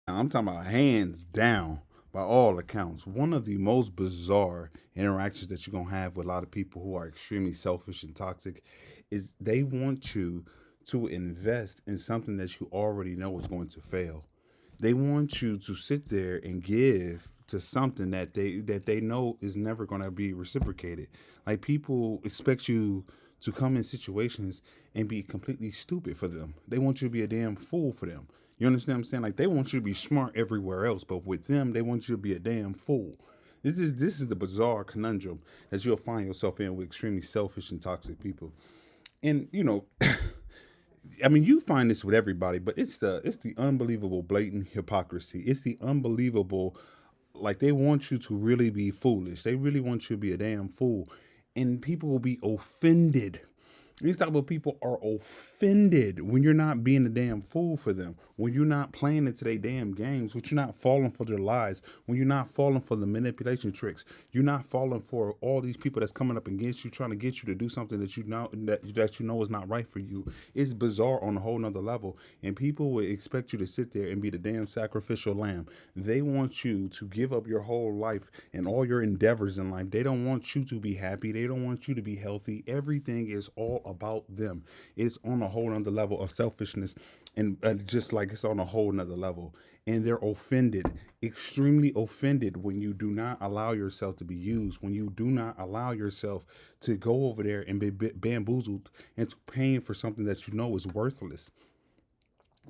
Now, I'm talking about hands down, by all accounts, one of the most bizarre interactions that you're going to have with a lot of people who are extremely selfish and toxic is they want you to invest in something that you already know is going to fail. They want you to sit there and give to something that they know is never going to be reciprocated. Like, people expect you to come in situations and be completely stupid for them. They want you to be a damn fool for them. You understand what I'm saying? Like, they want you to be smart everywhere else, but with them, they want you to be a damn fool. This is the bizarre conundrum that you'll find yourself in with extremely selfish and toxic people. And I mean, you find this with everybody, but it's the unbelievable blatant hypocrisy. It's the unbelievable, like, they want you to really be foolish. They really want you to be a damn fool, and people will be offended. These type of people are offended when you're not being a damn fool for them, when you're not playing into their damn games, when you're not falling for their lies, when you're not falling for the manipulation tricks, you're not falling for all these people that's coming up against you, trying to get you to do something that you know is not right for you. It's bizarre on a whole nother level, and people would expect you to sit there and be the damn sacrificial lamb. They want you to give up your whole life and all your endeavors in life. They don't want you to be happy. They don't want you to be healthy. Everything is all about them. It's on a whole nother level of selfishness, and just like it's on a whole nother level. And they're offended, extremely offended, when you do not allow yourself to be used, when you do not allow yourself to go over there and be bamboozled into paying for something that you know is worthless.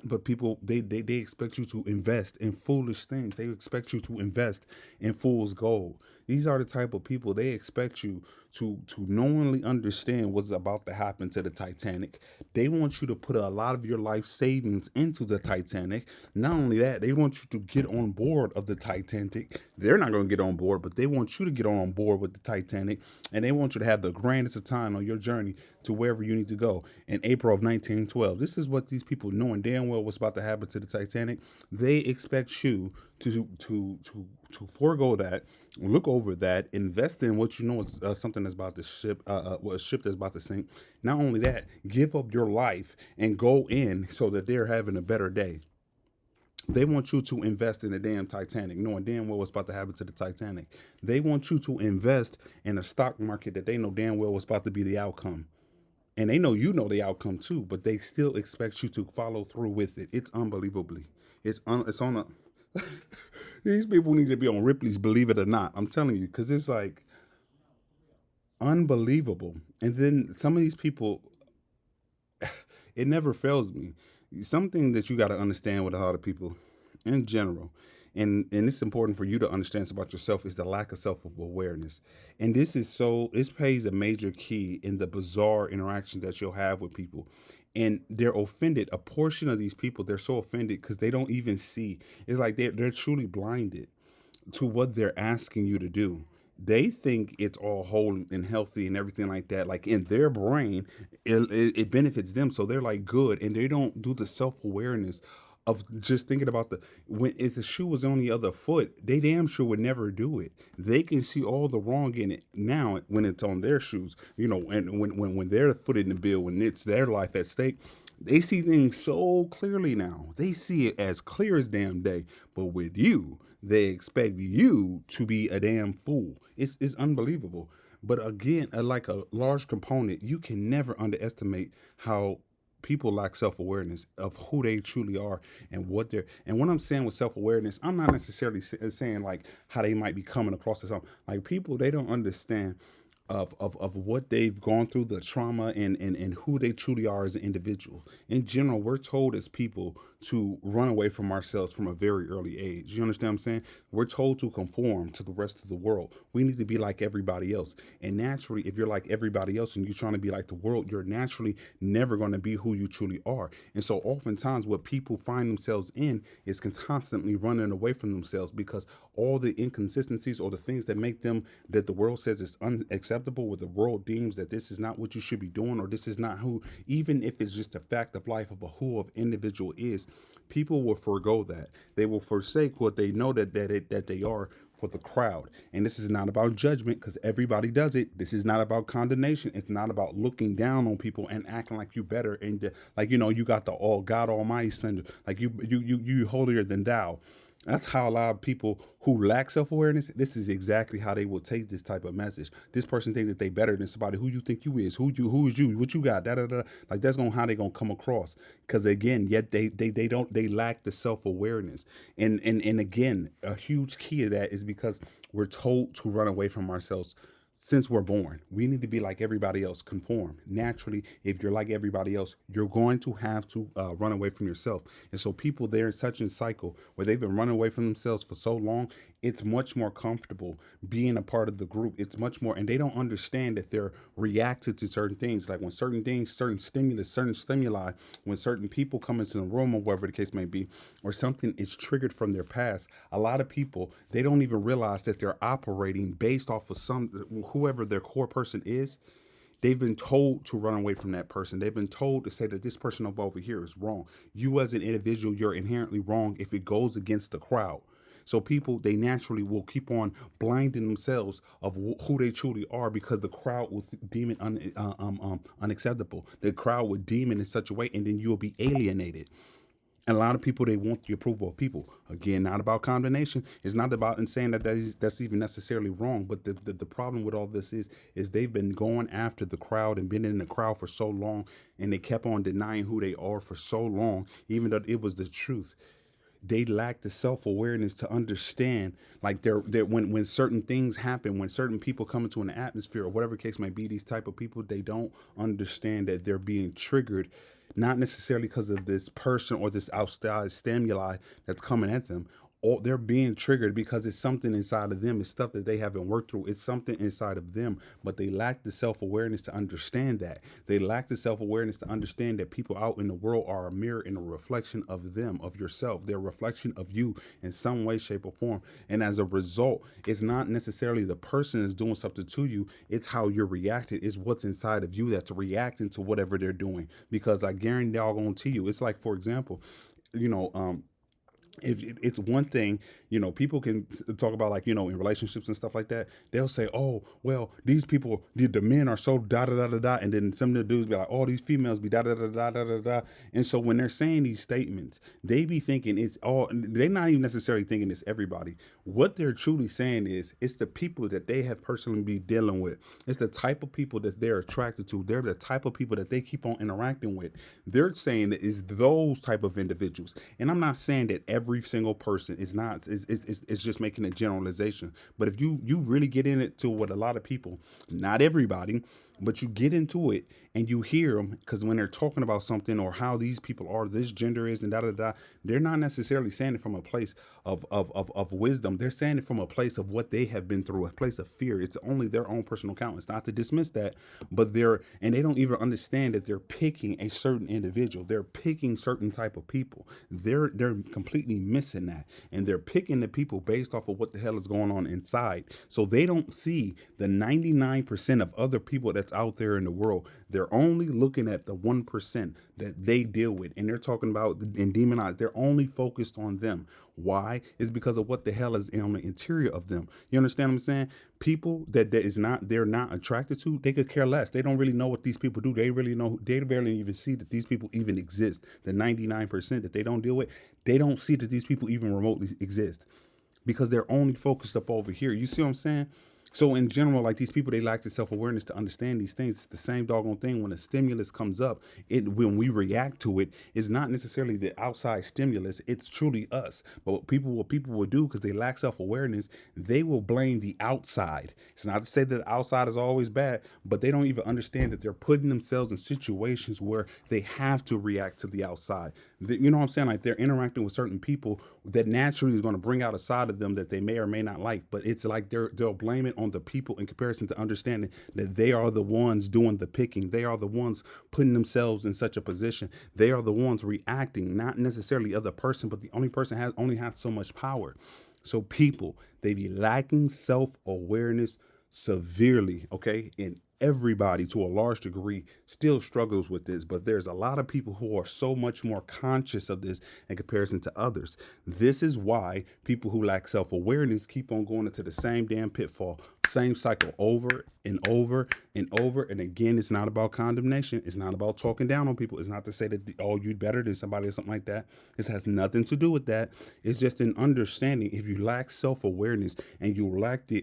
But people, they expect you to invest in foolish things. They expect you to invest in fool's gold. These are the type of people. They expect you to knowingly understand what's about to happen to the Titanic. They want you to put a lot of your life savings into the Titanic. Not only that, they want you to get on board of the Titanic. They're not going to get on board, but they want you to get on board with the Titanic, and they want you to have the grandest of time on your journey to wherever you need to go. In April of 1912, this is what these people, knowing damn well what's about to happen to the Titanic, they expect you to forego that, look over that, invest in what you know is something that's about to ship, a ship that's about to sink. Not only that, give up your life and go in so that they're having a better day. They want you to invest in the damn Titanic, knowing damn well what's about to happen to the Titanic. They want you to invest in a stock market that they know damn well what's about to be the outcome. And they know you know the outcome too, but they still expect you to follow through with it. It's unbelievably. It's on a. These people need to be on Ripley's Believe It or Not. I'm telling you, because it's like unbelievable. And then some of these people, it never fails me. Something that you got to understand with a lot of people in general, and it's important for you to understand about yourself, is the lack of self-awareness. And this plays a major key in the bizarre interaction that you'll have with people. And they're offended. A portion of these people, they're so offended because they don't even see. It's like they're truly blinded to what they're asking you to do. They think it's all whole and healthy and everything like that. Like, in their brain, it benefits them, so they're like good, and they don't do the self awareness of just thinking about the when if the shoe was on the other foot, they damn sure would never do it. They can see all the wrong in it now when it's on their shoes, and when they're foot in the bill, when it's their life at stake. They see things so clearly now. They see it as clear as damn day. But with you, they expect you to be a damn fool. It's unbelievable. But again, like a large component, you can never underestimate how people lack self-awareness of who they truly are and what they're. And what I'm saying with self-awareness, I'm not necessarily saying like how they might be coming across as something. Like, people, they don't understand of what they've gone through, the trauma, and who they truly are as an individual. In general, we're told as people to run away from ourselves from a very early age. You understand what I'm saying? We're told to conform to the rest of the world. We need to be like everybody else. And naturally, if you're like everybody else and you're trying to be like the world, you're naturally never going to be who you truly are. And so oftentimes what people find themselves in is constantly running away from themselves, because all the inconsistencies or the things that make them, that the world says is unacceptable, where the world deems that this is not what you should be doing, or this is not who, even if it's just a fact of life of who an individual is, people will forego that. They will forsake what they know that they are for the crowd. And this is not about judgment because everybody does it. This is not about condemnation. It's not about looking down on people and acting like you better and like you got the all God Almighty syndrome. Like you holier than thou. That's how a lot of people who lack self awareness. This is exactly how they will take this type of message. This person think that they better than somebody. Who you think you is? Who is you? What you got? Da da da. Like that's gonna how they gonna come across. Because again, yet they don't they lack the self awareness. And again, a huge key of that is because we're told to run away from ourselves since we're born. We need to be like everybody else, conform. Naturally, if you're like everybody else, you're going to have to run away from yourself. And so people, they're in such a cycle where they've been running away from themselves for so long, it's much more comfortable being a part of the group. It's much more, and they don't understand that they're reacted to certain things. Like when certain things, certain stimulus, certain stimuli, when certain people come into the room or whatever the case may be, or something is triggered from their past, a lot of people, they don't even realize that they're operating based off of whoever their core person is. They've been told to run away from that person. They've been told to say that this person over here is wrong. You as an individual, you're inherently wrong if it goes against the crowd. So people, they naturally will keep on blinding themselves of who they truly are because the crowd will deem it unacceptable. The crowd would deem it in such a way, and then you'll be alienated. And a lot of people, they want the approval of people. Again, not about condemnation. It's not about and saying that that's even necessarily wrong. But the problem with all this is they've been going after the crowd and been in the crowd for so long, and they kept on denying who they are for so long, even though it was the truth. They lack the self-awareness to understand, like they're when certain things happen, when certain people come into an atmosphere or whatever case may be, these type of people, they don't understand that they're being triggered, not necessarily because of this person or this outside stimuli that's coming at them, or they're being triggered because it's something inside of them. It's stuff that they haven't worked through. It's something inside of them, but they lack the self-awareness to understand that. They lack the self-awareness to understand that people out in the world are a mirror and a reflection of them, of yourself. They're a reflection of you in some way, shape, or form. And as a result, it's not necessarily the person is doing something to you. It's how you're reacting. It's what's inside of you that's reacting to whatever they're doing. Because I guarantee you, it's like, for example, you know, if it's one thing, people can talk about, like, in relationships and stuff like that. They'll say, oh, well, these people, the men are so da da da da da, and then some of the dudes be like, oh, these females be da da da da da da da. And so when they're saying these statements, they be thinking it's all. They're not even necessarily thinking it's everybody. What they're truly saying is it's the people that they have personally be dealing with. It's the type of people that they're attracted to. They're the type of people that they keep on interacting with. They're saying that it's those type of individuals. And I'm not saying that every single person is not. It's just making a generalization. But if you really get into what a lot of people, not everybody, but you get into it and you hear them, because when they're talking about something or how these people are, this gender is, and da da da, they're not necessarily saying it from a place of wisdom. They're saying it from a place of what they have been through, a place of fear. It's only their own personal account. It's not to dismiss that, but they don't even understand that they're picking a certain individual. They're picking certain type of people. They're completely missing that, and they're picking the people based off of what the hell is going on inside. So they don't see the 99% of other people that's out there in the world. They're only looking at the 1% that they deal with, and they're talking about and demonize. They're only focused on them. Why? Is because of what the hell is on the interior of them. You understand what I'm saying? People they're not attracted to, they could care less. They don't really know what these people do. They really know, they barely even see that these people even exist. The 99% that they don't deal with, they don't see that these people even remotely exist, because they're only focused up over here. You see what I'm saying? So in general, like, these people, they lack the self-awareness to understand these things. It's the same doggone thing when a stimulus comes up. When we react to it, it's not necessarily the outside stimulus. It's truly us. But what people will do, because they lack self-awareness, they will blame the outside. It's not to say that the outside is always bad, but they don't even understand that they're putting themselves in situations where they have to react to the outside. You know what I'm saying? Like, they're interacting with certain people that naturally is going to bring out a side of them that they may or may not like. But it's like they'll blame it on the people in comparison to understanding that they are the ones doing the picking. They are the ones putting themselves in such a position. They are the ones reacting, not necessarily other person, but the only person only has so much power. So people, they be lacking self-awareness severely, okay, in Everybody to a large degree still struggles with this, but there's a lot of people who are so much more conscious of this in comparison to others. This is why people who lack self-awareness keep on going into the same damn pitfall, same cycle over and over and over. And again, it's not about condemnation. It's not about talking down on people. It's not to say that, oh, you better than somebody or something like that. This has nothing to do with that. It's just an understanding. If you lack self-awareness and you lack the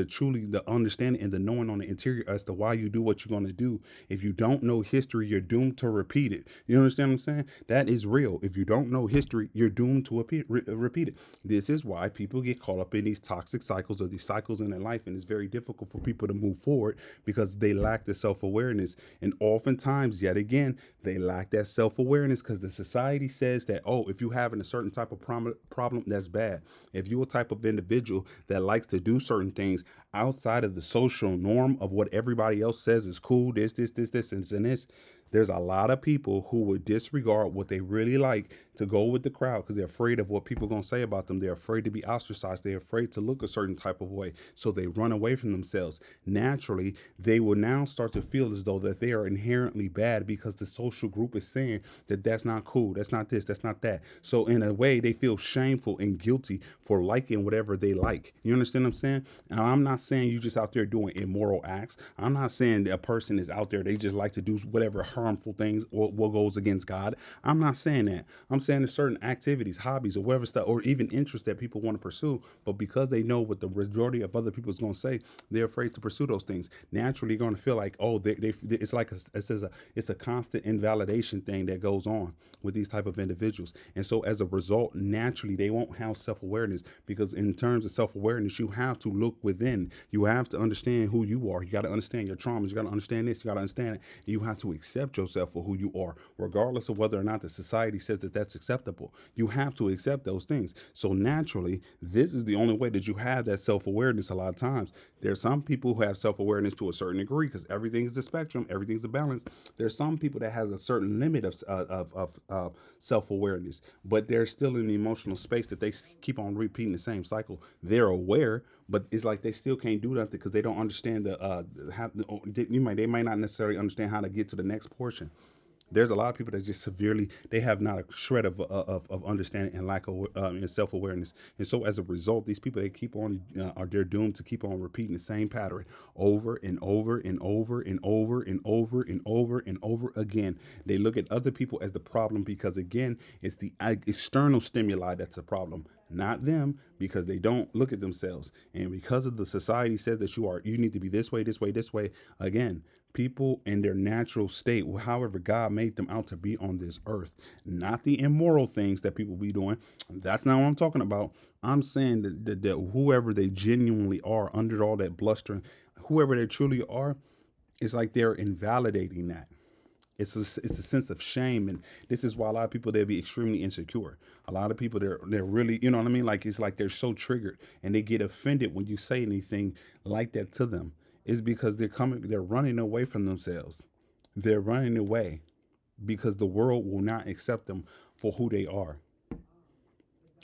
truly the understanding and the knowing on the interior as to why you do what you're going to do, if you don't know history, you're doomed to repeat it. You understand what I'm saying? That is real. If you don't know history, you're doomed to repeat it. This is why people get caught up in these toxic cycles or these cycles in their life, and it's very difficult for people to move forward because they lack the self-awareness. And oftentimes, yet again, they lack that self-awareness because the society says that, oh, if you're having a certain type of problem, that's bad. If you're a type of individual that likes to do certain things outside of the social norm of what everybody else says is cool, this, and this, there's a lot of people who would disregard what they really like to go with the crowd because they're afraid of what people are going to say about them. They're afraid to be ostracized. They're afraid to look a certain type of way. So they run away from themselves. Naturally, they will now start to feel as though that they are inherently bad because the social group is saying that that's not cool. That's not this. That's not that. So in a way, they feel shameful and guilty for liking whatever they like. You understand what I'm saying? And I'm not saying you just out there doing immoral acts. I'm not saying that a person is out there, they just like to do whatever harmful things or what goes against God. I'm not saying that. I'm saying there's certain activities, hobbies, or whatever stuff, or even interests that people want to pursue, but because they know what the majority of other people is going to say, they're afraid to pursue those things. Naturally, you're going to feel like, oh, it's like it's a constant invalidation thing that goes on with these type of individuals, and so as a result, naturally, they won't have self-awareness because in terms of self-awareness, you have to look within. You have to understand who you are. You got to understand your traumas. You got to understand this. You got to understand it. And you have to accept yourself for who you are, regardless of whether or not the society says that that's acceptable. You have to accept those things. So naturally, this is the only way that you have that self-awareness. A lot of times, there's some people who have self-awareness to a certain degree because everything is a spectrum, everything's a balance. There's some people that has a certain limit of self-awareness, but they're still in the emotional space that they keep on repeating the same cycle. They're aware, but it's like they still can't do nothing because they don't understand they might not necessarily understand how to get to the next portion. There's a lot of people that just severely they have not a shred of understanding and lack of and self awareness, and so as a result, these people they keep on are they're doomed to keep on repeating the same pattern over and over and over and over and over and over and over again. They look at other people as the problem because again, it's the external stimuli that's the problem, not them, because they don't look at themselves, and because of the society says that you need to be this way, this way, this way. Again, people in their natural state, however God made them out to be on this earth, not the immoral things that people be doing. That's not what I'm talking about. I'm saying that whoever they genuinely are under all that blustering, whoever they truly are, it's like they're invalidating that. It's a sense of shame, and this is why a lot of people they'll be extremely insecure. A lot of people they're really, you know what I mean, like it's like they're so triggered and they get offended when you say anything like that to them. It's because they're running away from themselves. They're running away because the world will not accept them for who they are,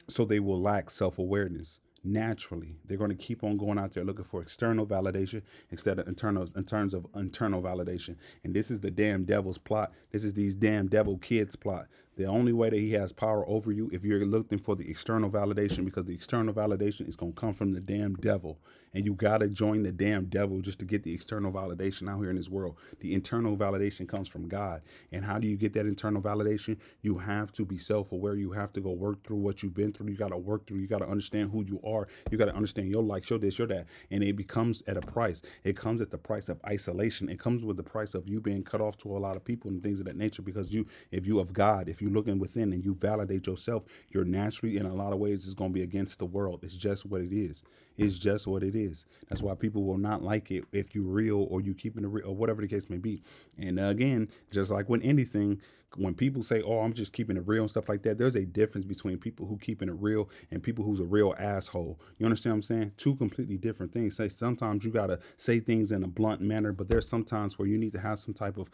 so they will lack self-awareness. Naturally, they're going to keep on going out there looking for external validation instead of internal, in terms of internal validation. And this is the damn devil's plot. This is these damn devil kids plot. The only way that he has power over you if you're looking for the external validation, because the external validation is going to come from the damn devil. And you got to join the damn devil just to get the external validation out here in this world. The internal validation comes from God. And how do you get that internal validation? You have to be self-aware. You have to go work through what you've been through. You got to work through. You got to understand who you are. You got to understand your likes, your this, your that. And it becomes at a price. It comes at the price of isolation. It comes with the price of you being cut off to a lot of people and things of that nature, because if you of God, if you looking within and you validate yourself, you're naturally in a lot of ways is going to be against the world. It's just what it is. It's just what it is. That's why people will not like it if you real or you keeping it real or whatever the case may be. And again, just like with anything, when people say, "Oh, I'm just keeping it real" and stuff like that, there's a difference between people who keeping it real and people who's a real asshole. You understand what I'm saying? Two completely different things. Say sometimes you gotta say things in a blunt manner, but there's sometimes where you need to have some type of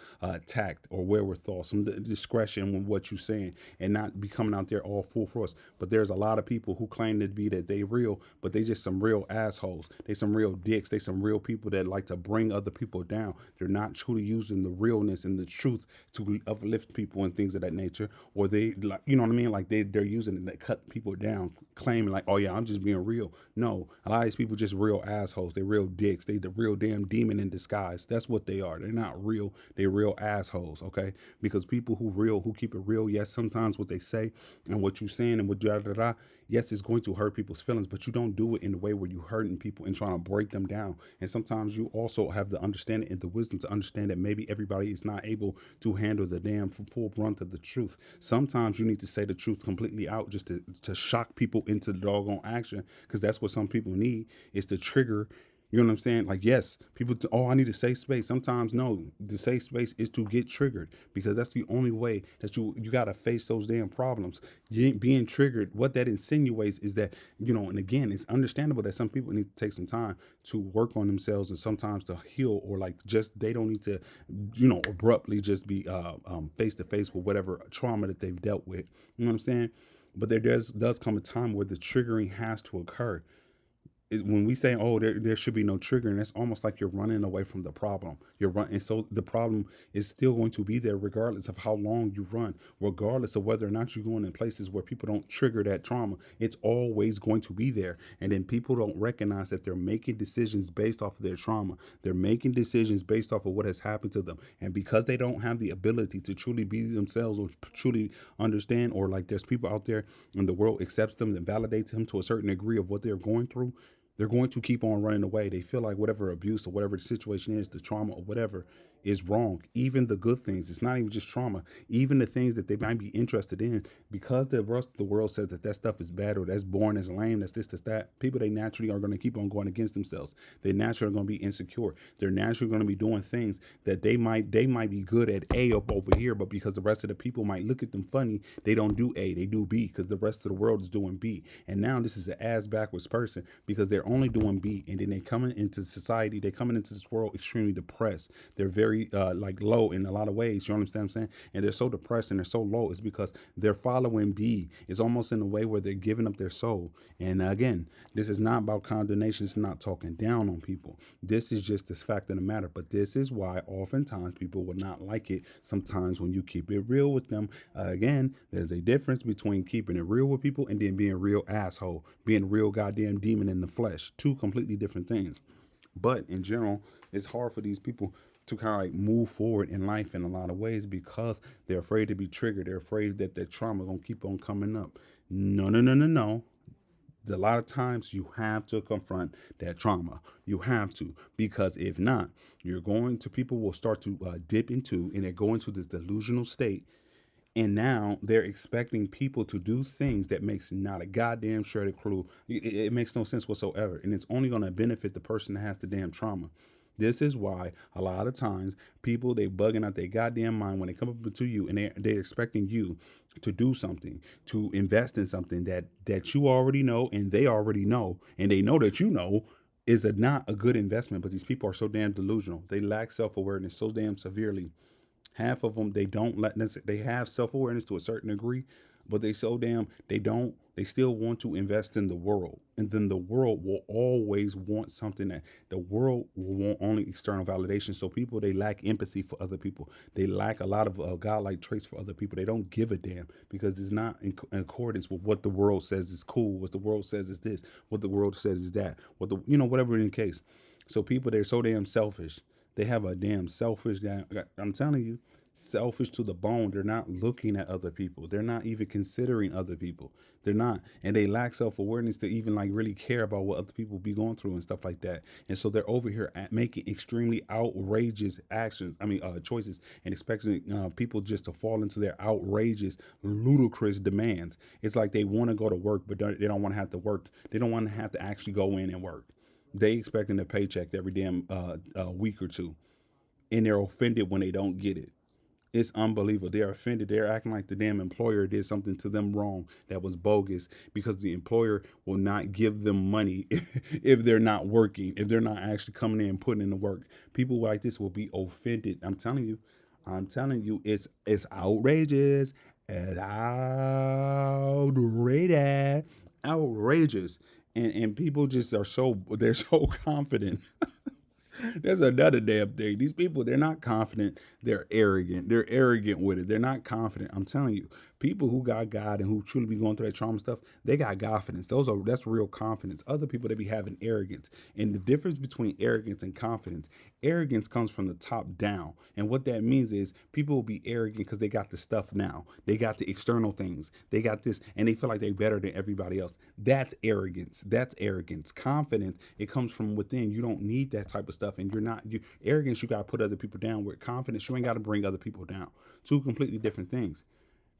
tact or wherewithal, some discretion with what you're saying, and not be coming out there all full force. But there's a lot of people who claim to be that they real, but they just some real assholes. They some real dicks. They some real people that like to bring other people down. They're not truly using the realness and the truth to uplift people and things of that nature, or they like, you know what I mean, like they're using it to cut people down, claiming like, oh yeah, I'm just being real. No, a lot of these people just real assholes. They real dicks. They the real damn demon in disguise. That's what they are. They're not real. They're real assholes. Okay, because people who keep it real, yes, sometimes what they say and what you saying and what da da da, yes, it's going to hurt people's feelings, but you don't do it in the way where you hurting people and trying to break them down. And sometimes you also have the understanding and the wisdom to understand that maybe everybody is not able to handle the damn full brunt of the truth. Sometimes you need to say the truth completely out just to shock people into the doggone action, because that's what some people need, is to trigger. You know what I'm saying? Like, yes, people, oh, I need a safe space. Sometimes, no, the safe space is to get triggered, because that's the only way that you got to face those damn problems. You ain't being triggered. What that insinuates is that, and again, it's understandable that some people need to take some time to work on themselves and sometimes to heal, or like just they don't need to, abruptly just be face to face with whatever trauma that they've dealt with. You know what I'm saying? But there does come a time where the triggering has to occur. When we say, oh, there should be no triggering, that's almost like you're running away from the problem. You're running, so the problem is still going to be there regardless of how long you run, regardless of whether or not you're going in places where people don't trigger that trauma. It's always going to be there. And then people don't recognize that they're making decisions based off of their trauma. They're making decisions based off of what has happened to them. And because they don't have the ability to truly be themselves or truly understand, or like there's people out there and the world accepts them and validates them to a certain degree of what they're going through, they're going to keep on running away. They feel like whatever abuse or whatever the situation is, the trauma or whatever, is wrong. Even the good things, it's not even just trauma. Even the things that they might be interested in, because the rest of the world says that that stuff is bad or that's boring, that's lame, that's this, that's that. People, they naturally are going to keep on going against themselves. They naturally are going to be insecure. They're naturally going to be doing things that they might be good at A up over here, but because the rest of the people might look at them funny, they don't do A, they do B, because the rest of the world is doing B. And now this is an ass backwards person, because they're only doing B, and then they coming into society, they coming into this world extremely depressed. They're very like low in a lot of ways. You understand what I'm saying? And they're so depressed and they're so low. It's because they're following B. It's almost in a way where they're giving up their soul. And again, this is not about condemnation. It's not talking down on people. This is just this fact of the matter. But this is why oftentimes people will not like it sometimes when you keep it real with them. Again, there's a difference between keeping it real with people and then being a real asshole, being a real goddamn demon in the flesh. Two completely different things. But in general, it's hard for these people to kind of like move forward in life in a lot of ways, because they're afraid to be triggered. They're afraid that their trauma gonna keep on coming up. No, no, no, no, no. A lot of times you have to confront that trauma. You have to, because if not, you're going to, people will start to dip into, and they go into this delusional state, and now they're expecting people to do things that makes not a goddamn shred of clue. It makes no sense whatsoever, and it's only going to benefit the person that has the damn trauma. This is why a lot of times people, they bugging out their goddamn mind when they come up to you, and they're expecting you to do something, to invest in something that you already know, and they already know, and they know that you know is not a good investment. But these people are so damn delusional. They lack self awareness so damn severely. Half of them, they don't let, they have self-awareness to a certain degree, but they so damn, they still want to invest in the world. And then the world will always want something, that the world will want only external validation. So people, they lack empathy for other people. They lack a lot of godlike traits for other people. They don't give a damn, because it's not in accordance with what the world says is cool, what the world says is this, what the world says is that, what the, whatever in the case. So people, they're so damn selfish. They have a damn selfish, I'm telling you, selfish to the bone. They're not looking at other people. They're not even considering other people. They're not. And they lack self-awareness to even like really care about what other people be going through and stuff like that. And so they're over here making extremely outrageous actions, choices, and expecting people just to fall into their outrageous, ludicrous demands. It's like they want to go to work, but they don't want to have to work. They don't want to have to actually go in and work. They expecting a paycheck every damn week or two, and they're offended when they don't get it. It's unbelievable. They're offended. They're acting like the damn employer did something to them wrong that was bogus because the employer will not give them money if they're not working, if they're not actually coming in and putting in the work. People like this will be offended. I'm telling you, it's outrageous. It's outrageous. Outrageous. And people just are they're so confident. That's another damn thing. These people, they're not confident. They're arrogant. They're arrogant with it. They're not confident. I'm telling you, people who got God and who truly be going through that trauma stuff, they got confidence. That's real confidence. Other people, they be having arrogance. And the difference between arrogance and confidence, arrogance comes from the top down. And what that means is people will be arrogant because they got the stuff now. They got the external things. They got this, and they feel like they're better than everybody else. That's arrogance. That's arrogance. Confidence, it comes from within. You don't need that type of stuff. And arrogance, you got to put other people down. With confidence, you ain't got to bring other people down. Two completely different things.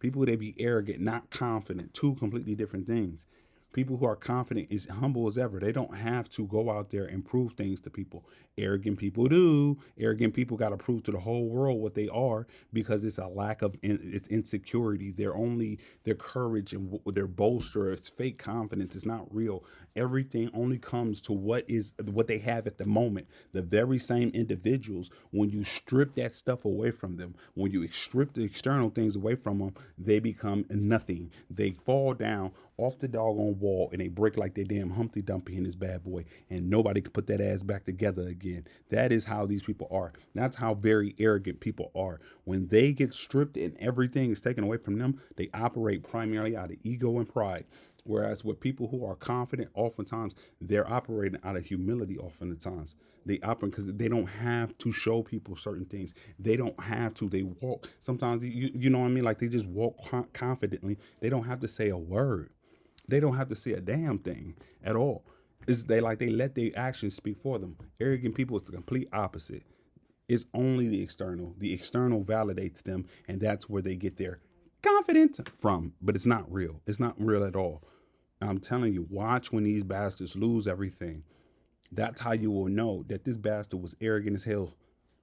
People, they be arrogant, not confident. Two completely different things. People who are confident is humble as ever. They don't have to go out there and prove things to people. Arrogant people do. Arrogant people got to prove to the whole world what they are because it's a lack of it's insecurity. Their courage and their bolster. It's fake confidence. It's not real. Everything only comes to what they have at the moment. The very same individuals, when you strip that stuff away from them, when you strip the external things away from them, they become nothing. They fall down off the doggone wall and they break like they damn Humpty Dumpty in this bad boy, and nobody can put that ass back together again. That is how these people are. That's how very arrogant people are. When they get stripped and everything is taken away from them, they operate primarily out of ego and pride. Whereas with people who are confident, oftentimes they're operating out of humility. Oftentimes they operate because they don't have to show people certain things. They don't have to. They walk. Sometimes you know what I mean. Like they just walk confidently. They don't have to say a word. They don't have to say a damn thing at all. They let their actions speak for them. Arrogant people is the complete opposite. It's only the external. The external validates them, and that's where they get their confidence from. But it's not real. It's not real at all. I'm telling you, watch when these bastards lose everything. That's how you will know that this bastard was arrogant as hell.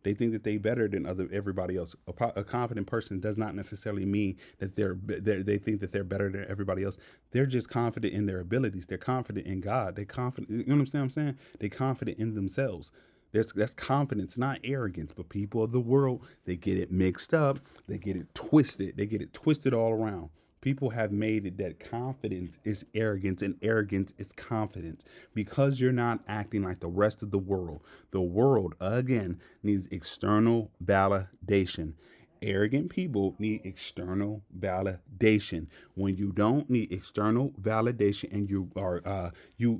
They think that they better than everybody else. A confident person does not necessarily mean that they think that they're better than everybody else. They're just confident in their abilities. They're confident in God. They're confident. You know what I'm saying? They're confident in themselves. That's confidence, not arrogance. But people of the world, they get it mixed up. They get it twisted. They get it twisted all around. People have made it that confidence is arrogance and arrogance is confidence because you're not acting like the rest of the world. The world, again, needs external validation. Arrogant people need external validation. When you don't need external validation and you are you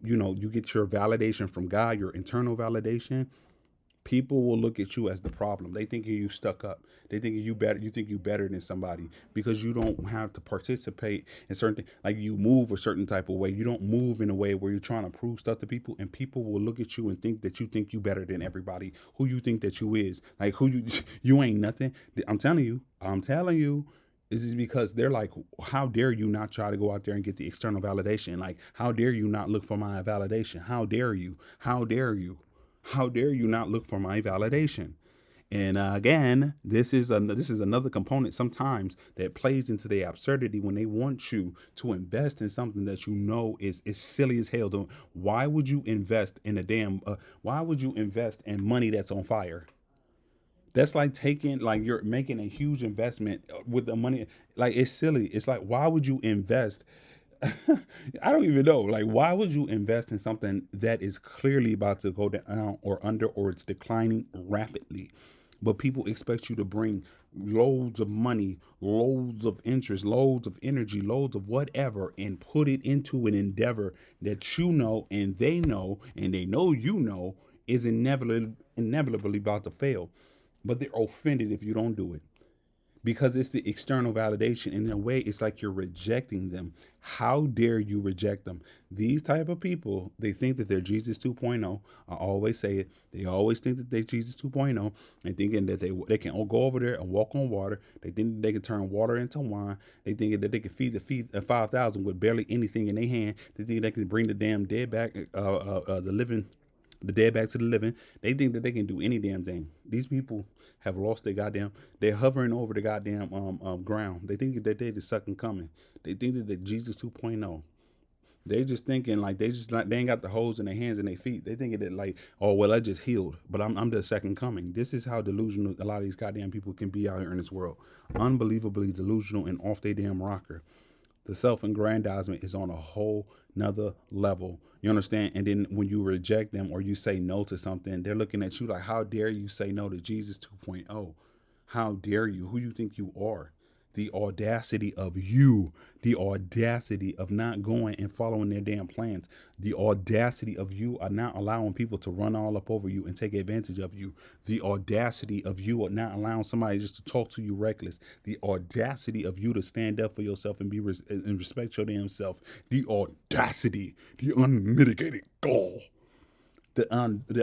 get your validation from God, your internal validation, people will look at you as the problem. They think you stuck up. They think you better. You think you better than somebody because you don't have to participate in certain things. Like you move a certain type of way. You don't move in a way where you're trying to prove stuff to people, and people will look at you and think you better than everybody who you think that you is. Like who you you ain't nothing. I'm telling you. I'm telling you. This is because they're like, how dare you not try to go out there and get the external validation? Like, how dare you not look for my validation? How dare you? How dare you? How dare you not look for my validation? And again, this is another component sometimes that plays into the absurdity when they want you to invest in something that you know is silly as hell. Why would you invest in a damn? Why would you invest in money that's on fire? That's like you're making a huge investment with the money. Like it's silly. It's like why would you invest? I don't even know. Like, why would you invest in something that is clearly about to go down or under or it's declining rapidly? But people expect you to bring loads of money, loads of interest, loads of energy, loads of whatever, and put it into an endeavor that you know and they know you know is inevitably about to fail. But they're offended if you don't do it because it's the external validation. In a way, it's like you're rejecting them. How dare you reject them? These type of people, they think that they're Jesus 2.0. I always say it. They always think that they're Jesus 2.0 and thinking that they can all go over there and walk on water. They think that they can turn water into wine. They think that they can feed the 5,000 with barely anything in their hand. They think they can bring the damn dead back, the living the dead back to the living. They think that they can do any damn thing. These people have lost their goddamn. They're hovering over the goddamn ground. They think that they the second coming. They think that the Jesus 2.0. They just thinking like they just like they ain't got the holes in their hands and their feet. They thinking that like, oh well, I just healed, but I'm the second coming. This is how delusional a lot of these goddamn people can be out here in this world. Unbelievably delusional and off their damn rocker. The self-aggrandizement is on a whole nother level. You understand? And then when you reject them or you say no to something, they're looking at you like, how dare you say no to Jesus 2.0? How dare you? Who you think you are? The audacity of you, the audacity of not going and following their damn plans, the audacity of you are not allowing people to run all up over you and take advantage of you, the audacity of you are not allowing somebody just to talk to you reckless, the audacity of you to stand up for yourself and and respect your damn self, the audacity, the unmitigated gall, the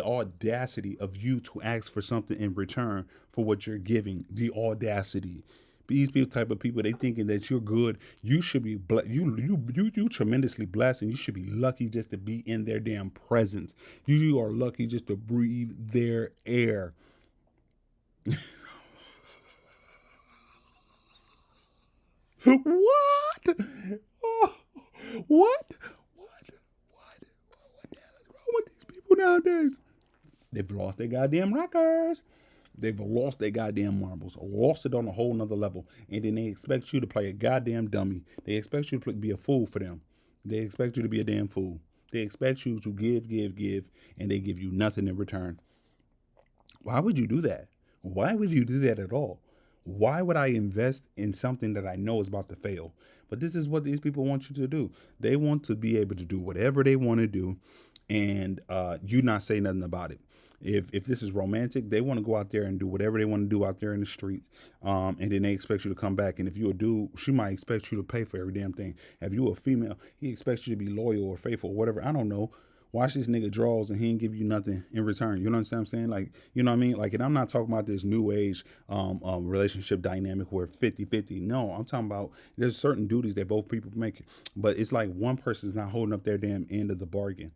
audacity of you to ask for something in return for what you're giving, the audacity. These people, type of people, they thinking that you're good. You should be you tremendously blessed, and you should be lucky just to be in their damn presence. You are lucky just to breathe their air. What? Oh, what? What? What the hell is wrong with these people nowadays? They've lost their goddamn rockers. They've lost their goddamn marbles, lost it on a whole nother level. And then they expect you to play a goddamn dummy. They expect you to be a fool for them. They expect you to be a damn fool. They expect you to give, and they give you nothing in return. Why would you do that? Why would you do that at all? Why would I invest in something that I know is about to fail? But this is what these people want you to do. They want to be able to do whatever they want to do, and you not say nothing about it. If this is romantic, they want to go out there and do whatever they want to do out there in the streets, and then they expect you to come back. And if you're a dude, she might expect you to pay for every damn thing. If you're a female, he expects you to be loyal or faithful or whatever. I don't know. Watch this nigga draws and he ain't give you nothing in return. You know what I'm saying? Like, you know what I mean? Like, and I'm not talking about this new age relationship dynamic where 50-50. No, I'm talking about there's certain duties that both people make. But it's like one person's not holding up their damn end of the bargain,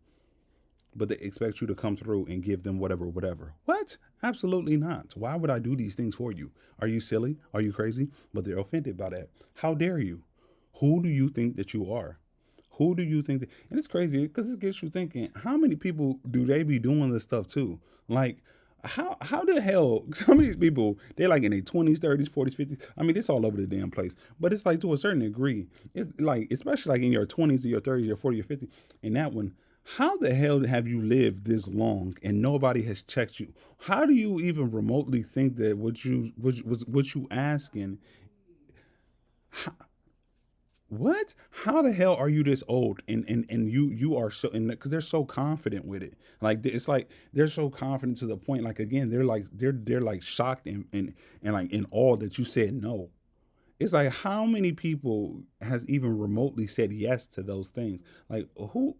but they expect you to come through and give them whatever. What? Absolutely not. Why would I do these things for you? Are you silly? Are you crazy? But they're offended by that. How dare you? Who do you think that you are? Who do you think that? And it's crazy because it gets you thinking, how many people do they be doing this stuff too? Like, how the hell some of these people, they're like in their 20s, 30s, 40s, 50s. I mean, it's all over the damn place. But it's like to a certain degree. It's like, especially like in your 20s or your 30s, your 40s, your 50s, in that one, how the hell have you lived this long and nobody has checked you? How do you even remotely think that what you asking? What? How the hell are you this old? And you are so, and because they're so confident with it. Like it's like they're so confident to the point. Like again, they're like shocked and like in awe that you said no. It's like how many people has even remotely said yes to those things? Like who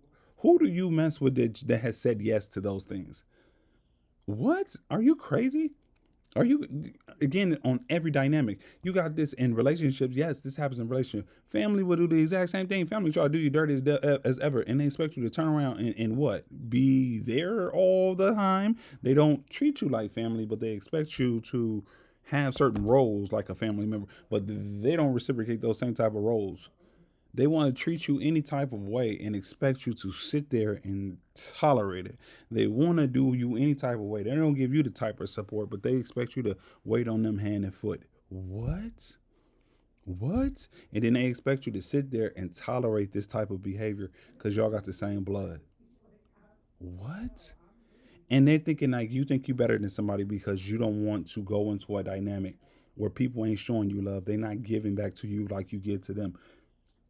do you mess with that has said yes to those things? What? Are you crazy? Are you again on every dynamic? You got this in relationships. Yes, this happens in relationship. Family will do the exact same thing. Family try to do you dirty as ever, and they expect you to turn around and what? Be there all the time. They don't treat you like family, but they expect you to have certain roles like a family member, but they don't reciprocate those same type of roles. They want to treat you any type of way and expect you to sit there and tolerate it. They want to do you any type of way. They don't give you the type of support, but they expect you to wait on them hand and foot. What? What? And then they expect you to sit there and tolerate this type of behavior because y'all got the same blood. What? And they're thinking like you think you better than somebody because you don't want to go into a dynamic where people ain't showing you love. They're not giving back to you like you give to them.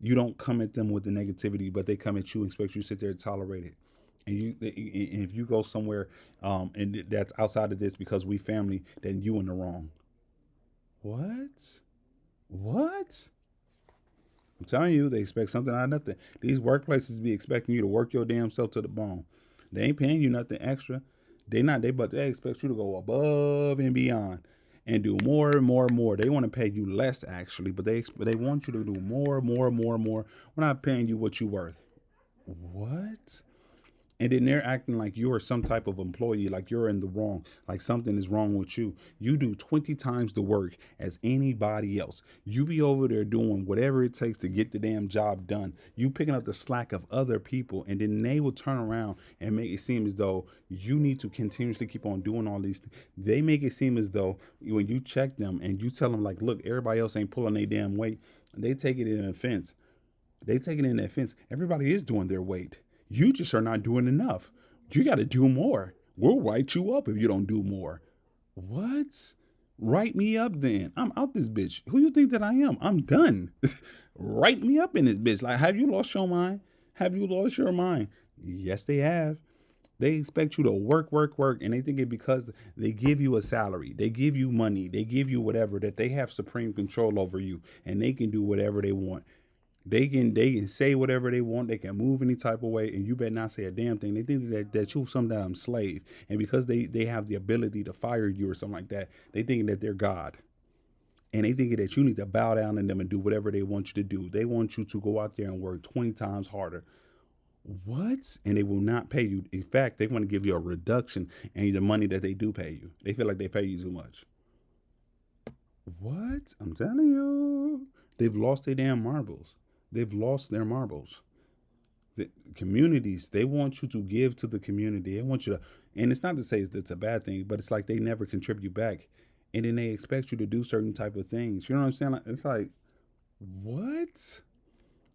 You don't come at them with the negativity, but they come at you and expect you to sit there and tolerate it. And if you go somewhere, and that's outside of this because we family, then you in the wrong. What? What? I'm telling you, they expect something out of nothing. These workplaces be expecting you to work your damn self to the bone. They ain't paying you nothing extra. But they expect you to go above and beyond and do more and more and more. They want to pay you less actually, but they want you to do more, more, more, more. We're not paying you what you worth. What? And then they're acting like you're some type of employee, like you're in the wrong, like something is wrong with you. You do 20 times the work as anybody else. You be over there doing whatever it takes to get the damn job done. You picking up the slack of other people, and then they will turn around and make it seem as though you need to continuously keep on doing all these things. They make it seem as though when you check them and you tell them, like, look, everybody else ain't pulling their damn weight, they take it in offense. They taking in that fence. Everybody is doing their weight. You just are not doing enough. You got to do more. We'll write you up if you don't do more. What? Write me up then. I'm out this bitch. Who you think that I am? I'm done. Write me up in this bitch. Like, have you lost your mind? Have you lost your mind? Yes, they have. They expect you to work, work, work, and they think it because they give you a salary, they give you money, they give you whatever, that they have supreme control over you and they can do whatever they want. They can say whatever they want. They can move any type of way, and you better not say a damn thing. They think that you some damn slave, and because they have the ability to fire you or something like that, they think that they're God, and they think that you need to bow down to them and do whatever they want you to do. They want you to go out there and work 20 times harder. What? And they will not pay you. In fact, they want to give you a reduction in the money that they do pay you. They feel like they pay you too much. What? I'm telling you, they've lost their damn marbles. They've lost their marbles. The communities, they want you to give to the community. They want you to, and it's not to say it's a bad thing, but it's like they never contribute back, and then they expect you to do certain type of things. You know what I'm saying? Like, it's like, what?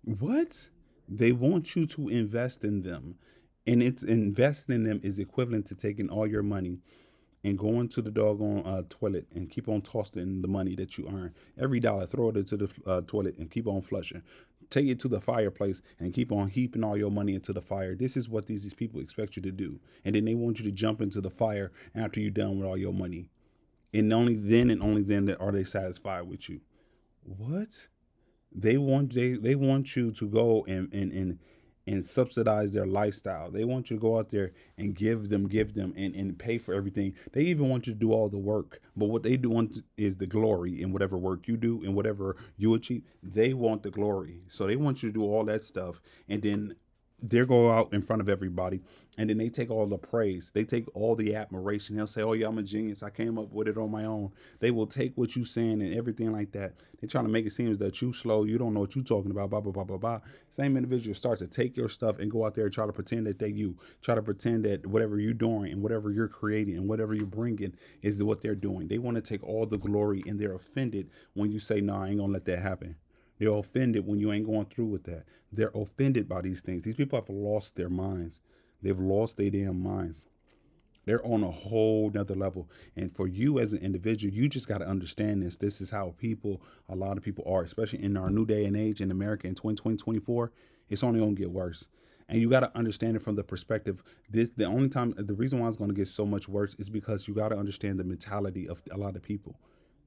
What? They want you to invest in them, and it's investing in them is equivalent to taking all your money and going to the doggone toilet and keep on tossing the money that you earn. Every dollar, throw it into the toilet and keep on flushing. Take it to the fireplace and keep on heaping all your money into the fire. This is what these people expect you to do. And then they want you to jump into the fire after you're done with all your money. And only then that are they satisfied with you. What? They want you to go and subsidize their lifestyle. They want you to go out there and give them and pay for everything. They even want you to do all the work. But what they do want is the glory in whatever work you do and whatever you achieve. They want the glory. So they want you to do all that stuff, and then they go out in front of everybody, and then they take all the praise, they take all the admiration. They'll say, oh yeah, I'm a genius, I came up with it on my own. They will take what you saying and everything like that. They're trying to make it seem as that you slow, you don't know what you're talking about, blah blah blah blah blah. Same individual starts to take your stuff and go out there and try to pretend that they you, try to pretend that whatever you're doing and whatever you're creating and whatever you're bringing is what they're doing. They want to take all the glory, and they're offended when you say, no, I ain't gonna let that happen. They're offended when you ain't going through with that. They're offended by these things. These people have lost their minds. They've lost their damn minds. They're on a whole nother level. And for you as an individual, you just got to understand this. This is how a lot of people are, especially in our new day and age in America in 2024. It's only going to get worse. And you got to understand it from the perspective. The reason why it's going to get so much worse is because you got to understand the mentality of a lot of people.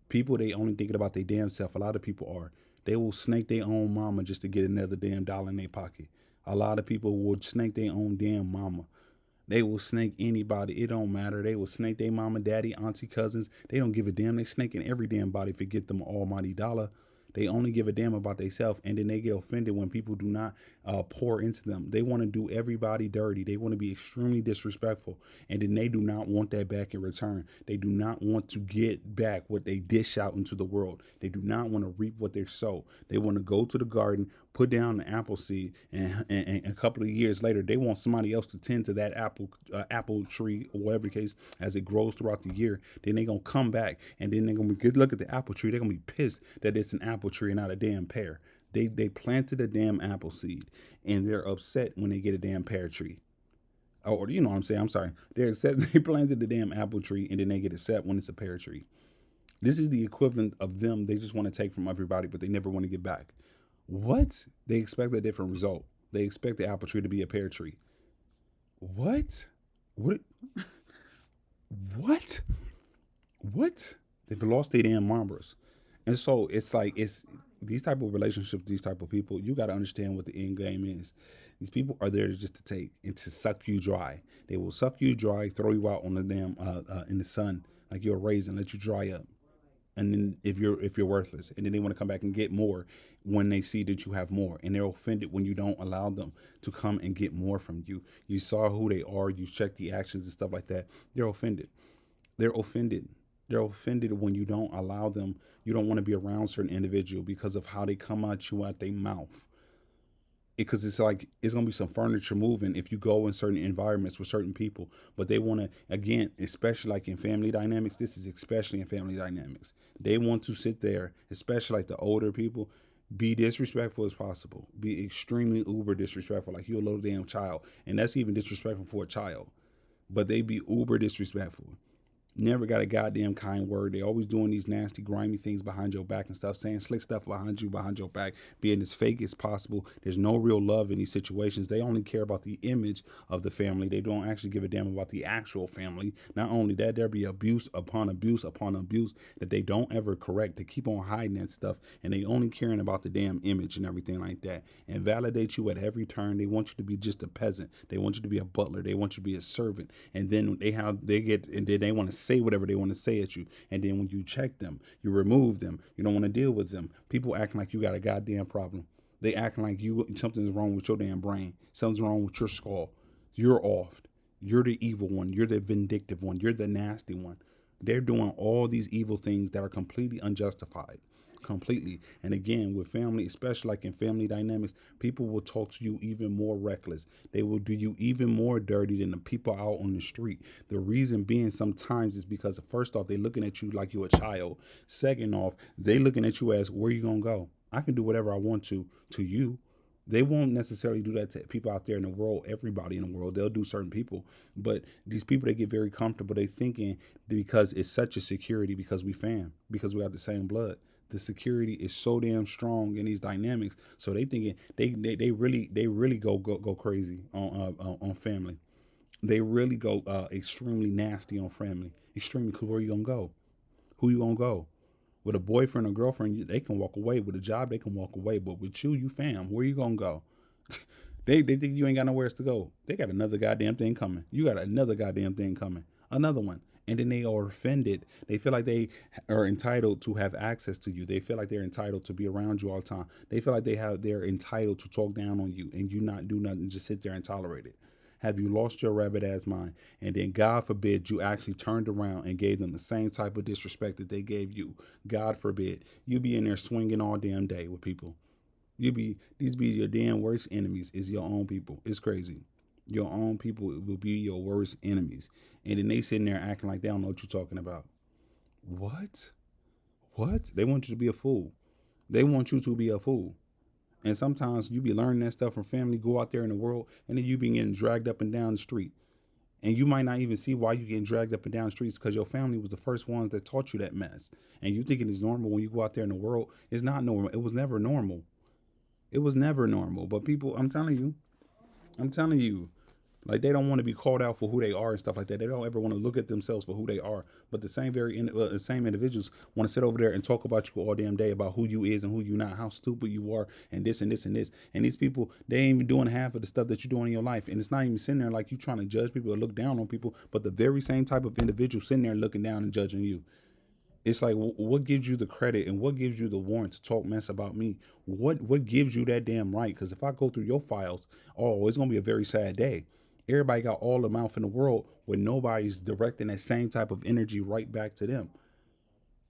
People, they only thinking about their damn self. A lot of people are. They will snake their own mama just to get another damn dollar in their pocket. A lot of people will snake their own damn mama. They will snake anybody. It don't matter. They will snake their mama, daddy, auntie, cousins. They don't give a damn. They snaking every damn body if it get them almighty dollar. They only give a damn about themselves, and then they get offended when people do not pour into them. They want to do everybody dirty. They want to be extremely disrespectful, and then they do not want that back in return. They do not want to get back what they dish out into the world. They do not want to reap what they sow. They want to go to the garden, put down the apple seed, and a couple of years later, they want somebody else to tend to that apple tree or whatever the case as it grows throughout the year. Then they're gonna come back, and then they're gonna be good. Look at the apple tree. They're gonna be pissed that it's an apple tree and not a damn pear. They planted a damn apple seed, and they're upset when they get a damn pear tree. Or you know what I'm saying? I'm sorry. They're upset they planted the damn apple tree, and then they get upset when it's a pear tree. This is the equivalent of them. They just want to take from everybody, but they never want to get back. What? They expect a different result. They expect the apple tree to be a pear tree. What? What? What? What? They've lost their damn marbles. And so it's like it's these type of relationships, these type of people, you got to understand what the end game is. These people are there just to take and to suck you dry. They will suck you dry, throw you out on the damn in the sun like you're a raisin, let you dry up. and then if you're worthless, and then they want to come back and get more when they see that you have more, and they're offended when you don't allow them to come and get more from you. You saw who they are, you check the actions and stuff like that. They're offended. They're offended. They're offended when you don't allow them. You don't want to be around certain individual because of how they come at you at their mouth. Because it's like it's gonna be some furniture moving if you go in certain environments with certain people. But they want to, again, especially like in family dynamics. This is especially in family dynamics. They want to sit there, especially like the older people, be disrespectful as possible. Be extremely uber disrespectful, like you're a little damn child, and that's even disrespectful for a child. But they be uber disrespectful. Never got a goddamn kind word. They always doing these nasty, grimy things behind your back and stuff, saying slick stuff behind you, behind your back, being as fake as possible. There's no real love in these situations. They only care about the image of the family. They don't actually give a damn about the actual family. Not only that, there be abuse upon abuse upon abuse that they don't ever correct. They keep on hiding that stuff, and they only caring about the damn image and everything like that, and validate you at every turn. They want you to be just a peasant. They want you to be a butler. They want you to be a servant. And then and then they want to say whatever they want to say at you. And then when you check them, you remove them. You don't want to deal with them. People acting like you got a goddamn problem. They acting like something's wrong with your damn brain. Something's wrong with your skull. You're off. You're the evil one. You're the vindictive one. You're the nasty one. They're doing all these evil things that are completely unjustified. Completely. And again, with family, especially like in family dynamics, people will talk to you even more reckless. They will do you even more dirty than the people out on the street. The reason being sometimes is because first off, they looking at you like you're a child. Second off, they looking at you as, where you gonna go? I can do whatever I want to you. They won't necessarily do that to people out there in the world, everybody in the world. They'll do certain people. But these people, they get very comfortable. They thinking because it's such a security because because we have the same blood. The security is so damn strong in these dynamics. So they thinking they really go crazy on family. They really go extremely nasty on family. Extremely, because where you gonna go? Who you gonna go? With a boyfriend or girlfriend, they can walk away. With a job, they can walk away. But with you fam, where you gonna go? They think you ain't got nowhere else to go. They got another goddamn thing coming. You got another goddamn thing coming. Another one. And then they are offended. They feel like they are entitled to have access to you. They feel like they're entitled to be around you all the time. They feel like they're entitled to talk down on you and you not do nothing, just sit there and tolerate it. Have you lost your rabbit ass mind? And then God forbid you actually turned around and gave them the same type of disrespect that they gave you. God forbid you be in there swinging all damn day with people. These be your damn worst enemies is your own people. It's crazy. Your own people will be your worst enemies. And then they sitting there acting like they don't know what you're talking about. What? What? They want you to be a fool. They want you to be a fool. And sometimes you be learning that stuff from family, go out there in the world, and then you be getting dragged up and down the street. And you might not even see why you getting dragged up and down the streets because your family was the first ones that taught you that mess. And you thinking it's normal when you go out there in the world. It's not normal. It was never normal. It was never normal. But people, I'm telling you, like they don't want to be called out for who they are and stuff like that. They don't ever want to look at themselves for who they are. But the same individuals want to sit over there and talk about you all damn day about who you is and who you not, how stupid you are, and this and this and this. And these people, they ain't even doing half of the stuff that you're doing in your life. And it's not even sitting there like you trying to judge people or look down on people. But the very same type of individual sitting there looking down and judging you. It's like, what gives you the credit and what gives you the warrant to talk mess about me? What gives you that damn right? Because if I go through your files, oh, it's gonna be a very sad day. Everybody got all the mouth in the world, when nobody's directing that same type of energy right back to them.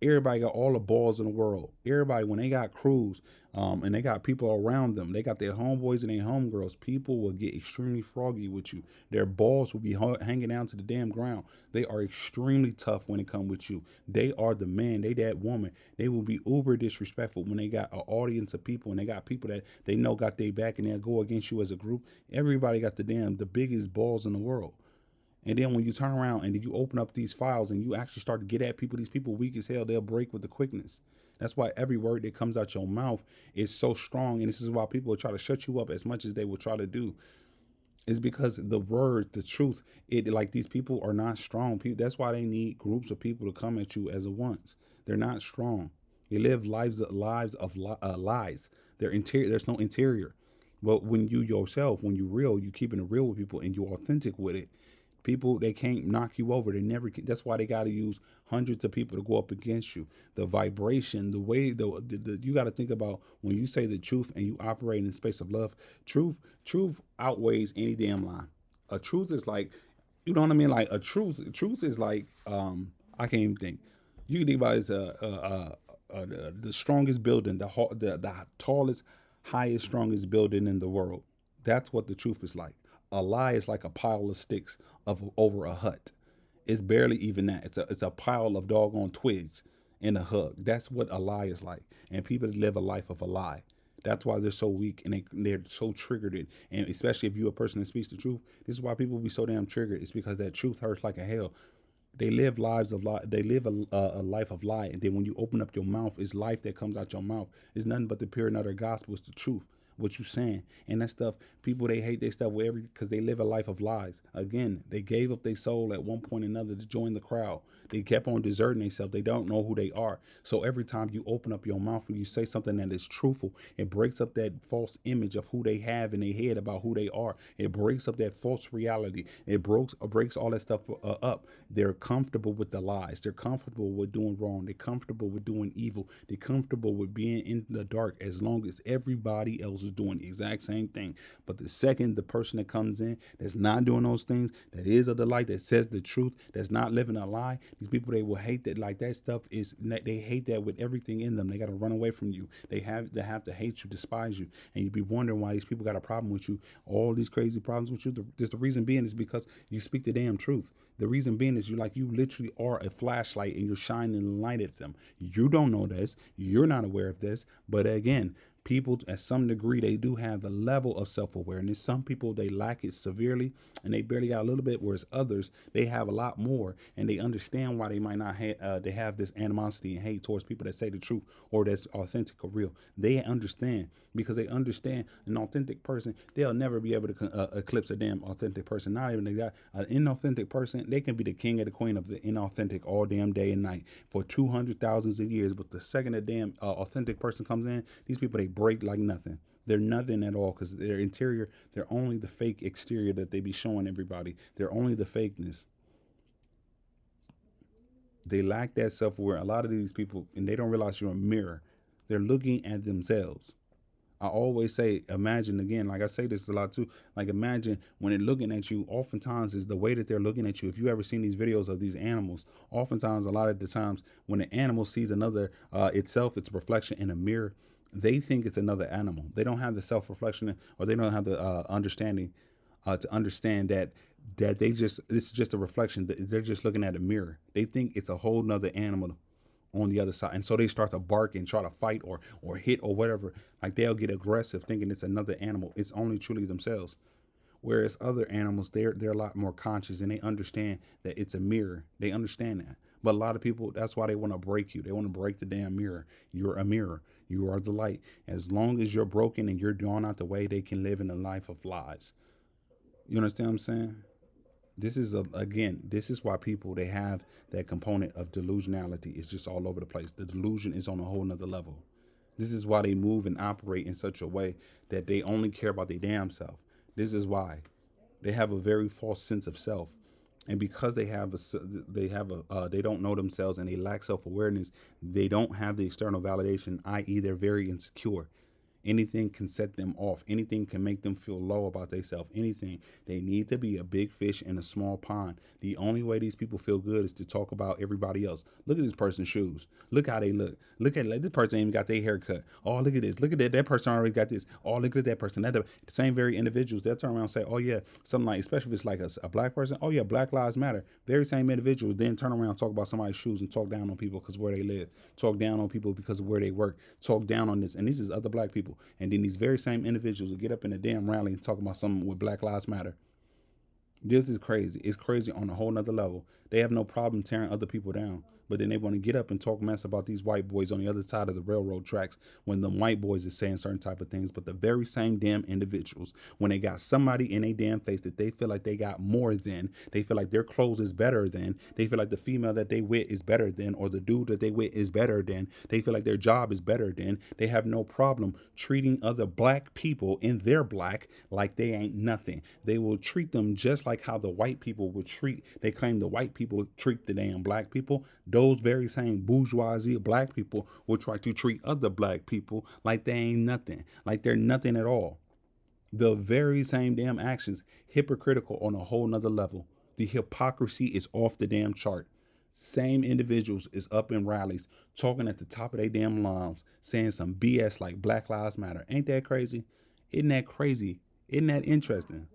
Everybody got all the balls in the world. Everybody, when they got crews, and they got people around them, they got their homeboys and their homegirls, people will get extremely froggy with you. Their balls will be hanging down to the damn ground. They are extremely tough when it comes with you. They are the man. They that woman. They will be uber disrespectful when they got an audience of people and they got people that they know got their back and they'll go against you as a group. Everybody got the biggest balls in the world. And then when you turn around and you open up these files and you actually start to get at people, these people weak as hell, they'll break with the quickness. That's why every word that comes out your mouth is so strong. And this is why people will try to shut you up as much as they will try to do. Is because the word, the truth, it like these people are not strong people. That's why they need groups of people to come at you as a once. They're not strong. They live lives of lies. There's no interior. But when you yourself, when you real, you keeping it real with people and you authentic with it, People, they can't knock you over. They never can. That's why they got to use hundreds of people to go up against you. The vibration, the way, you got to think about when you say the truth and you operate in the space of love. Truth outweighs any damn lie. A truth is like, you know what I mean? Like a truth is like, I can't even think. You can think about it as the strongest building, the tallest, highest, strongest building in the world. That's what the truth is like. A lie is like a pile of sticks of over a hut. It's barely even that. It's a pile of doggone twigs in a hug. That's what a lie is like. And people live a life of a lie. That's why they're so weak and they're so triggered. And especially if you're a person that speaks the truth, this is why people be so damn triggered. It's because that truth hurts like a hell. They live lives of lie. They live a life of lie, and then when you open up your mouth, it's life that comes out your mouth. It's nothing but the pure and utter gospel. It's the truth. What you saying and that stuff. People, they hate their stuff with because they live a life of lies. Again, they gave up their soul at one point or another to join the crowd. They kept on deserting themselves. They don't know who they are. So every time you open up your mouth and you say something that is truthful, it breaks up that false image of who they have in their head about who they are. It breaks up that false reality. It breaks all that stuff up. They're comfortable with the lies. They're comfortable with doing wrong. They're comfortable with doing evil. They're comfortable with being in the dark as long as everybody else is doing the exact same thing. But the second the person that comes in that's not doing those things, that is of the light, that says the truth, that's not living a lie, these people, they will hate that. Like that stuff is, they hate that with everything in them. They got to run away from you. They have to hate you, despise you, and you'd be wondering why these people got a problem with you. All these crazy problems with you. The reason being is because you speak the damn truth. The reason being is you literally are a flashlight and you're shining light at them. You don't know this. You're not aware of this. But again, people at some degree, they do have a level of self-awareness. Some people, they lack it severely and they barely got a little bit, whereas others, they have a lot more and they understand why they might not they have this animosity and hate towards people that say the truth or that's authentic or real. They understand because they understand an authentic person, they'll never be able to eclipse a damn authentic person. Not even they got an inauthentic person, they can be the king or the queen of the inauthentic all damn day and night for 200,000 of years. But the second a damn authentic person comes in, these people, they break like nothing. They're nothing at all because their interior, they're only the fake exterior that they be showing everybody. They're only the fakeness. They lack that self-aware. A lot of these people, and they don't realize you're a mirror. They're looking at themselves. I always say, imagine again, like I say this a lot too, like imagine when they're looking at you, oftentimes is the way that they're looking at you. If you ever seen these videos of these animals, oftentimes, a lot of the times when the animal sees another, itself, its reflection in a mirror, they think it's another animal. They don't have the self-reflection or they don't have the understanding to understand that they just, it's just a reflection. They're just looking at a mirror. They think it's a whole nother animal on the other side, and so they start to bark and try to fight or hit or whatever. Like they'll get aggressive thinking it's another animal. It's only truly themselves. Whereas other animals, they're a lot more conscious and they understand that it's a mirror. They understand that. But a lot of people, that's why they want to break you. They want to break the damn mirror. You're a mirror. You are the light. As long as you're broken and you're drawn out the way, they can live in a life of lies. You understand what I'm saying? Again, this is why people, they have that component of delusionality. It's just all over the place. The delusion is on a whole nother level. This is why they move and operate in such a way that they only care about their damn self. This is why they have a very false sense of self, and because they don't know themselves and they lack self-awareness. They don't have the external validation, i.e., they're very insecure. Anything can set them off. Anything can make them feel low about themselves. Anything. They need to be a big fish in a small pond. The only way these people feel good is to talk about everybody else. Look at this person's shoes. Look how they look. Look at, like, this person ain't even got their hair cut. Oh, look at this. Look at that. That person already got this. Oh, look at that person. The same very individuals, they'll turn around and say, oh, yeah, something like, especially if it's like a black person. Oh, yeah, Black Lives Matter. Very same individual then turn around and talk about somebody's shoes and talk down on people because of where they live. Talk down on people because of where they work. Talk down on this. And these is other black people. And then these very same individuals will get up in a damn rally and talk about something with Black Lives Matter. This is crazy. It's crazy on a whole nother level. They have no problem tearing other people down. But then they want to get up and talk mess about these white boys on the other side of the railroad tracks when the white boys is saying certain type of things. But the very same damn individuals, when they got somebody in a damn face that they feel like they got more than, they feel like their clothes is better than, they feel like the female that they with is better than, or the dude that they with is better than, they feel like their job is better than, they have no problem treating other black people in their black like they ain't nothing. They will treat them just like how the white people would treat, they claim the white people treat the damn black people. Those very same bourgeoisie of black people will try to treat other black people like they ain't nothing, like they're nothing at all. The very same damn actions, hypocritical on a whole nother level. The hypocrisy is off the damn chart. Same individuals is up in rallies talking at the top of their damn lungs, saying some BS like Black Lives Matter. Ain't that crazy? Isn't that crazy? Isn't that interesting?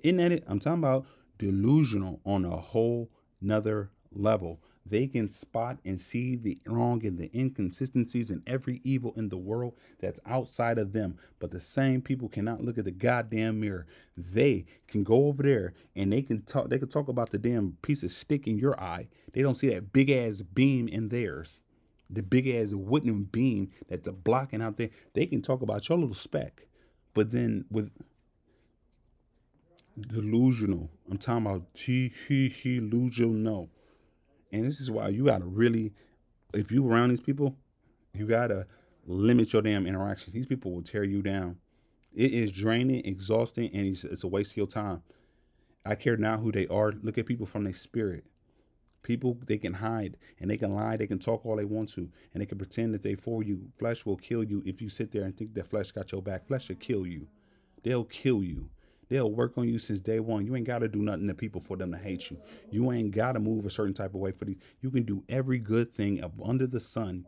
Isn't that it? I'm talking about delusional on a whole nother level. They can spot and see the wrong and the inconsistencies and every evil in the world that's outside of them. But the same people cannot look at the goddamn mirror. They can go over there and they can talk about the damn piece of stick in your eye. They don't see that big ass beam in theirs. The big ass wooden beam that's blocking out there. They can talk about your little speck. But then with delusional. I'm talking about delusional. And this is why you gotta really, if you around these people, you gotta limit your damn interactions. These people will tear you down. It is draining, exhausting, and it's a waste of your time. I care not who they are. Look at people from their spirit. People, they can hide and they can lie. They can talk all they want to, and they can pretend that they for you. Flesh will kill you if you sit there and think that flesh got your back. Flesh will kill you. They'll kill you. They'll work on you since day one. You ain't got to do nothing to people for them to hate you. You ain't got to move a certain type of way for these. You can do every good thing under the sun.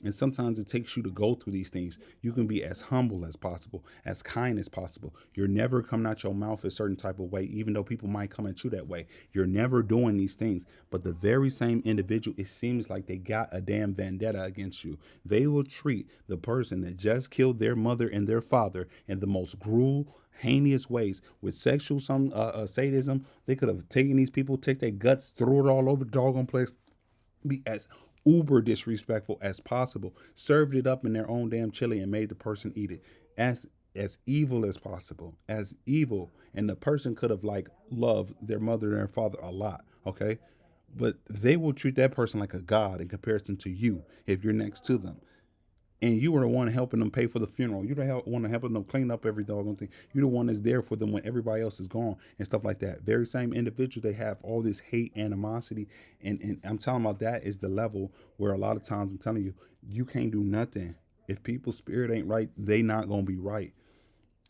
And sometimes it takes you to go through these things. You can be as humble as possible, as kind as possible. You're never coming out your mouth a certain type of way, even though people might come at you that way. You're never doing these things. But the very same individual, it seems like they got a damn vendetta against you. They will treat the person that just killed their mother and their father in the most cruel, heinous ways with sexual sadism. They could have taken these people, take their guts, throw it all over the doggone place, be as uber disrespectful as possible, served it up in their own damn chili and made the person eat it. As evil as possible, as evil. And the person could have like loved their mother and their father a lot, okay? But they will treat that person like a god in comparison to you if you're next to them. And you were the one helping them pay for the funeral. You're the one helping them clean up every doggone thing. You're the one that's there for them when everybody else is gone and stuff like that. Very same individual, they have all this hate, animosity, and I'm talking about that is the level where a lot of times I'm telling you, you can't do nothing. If people's spirit ain't right, they not gonna be right.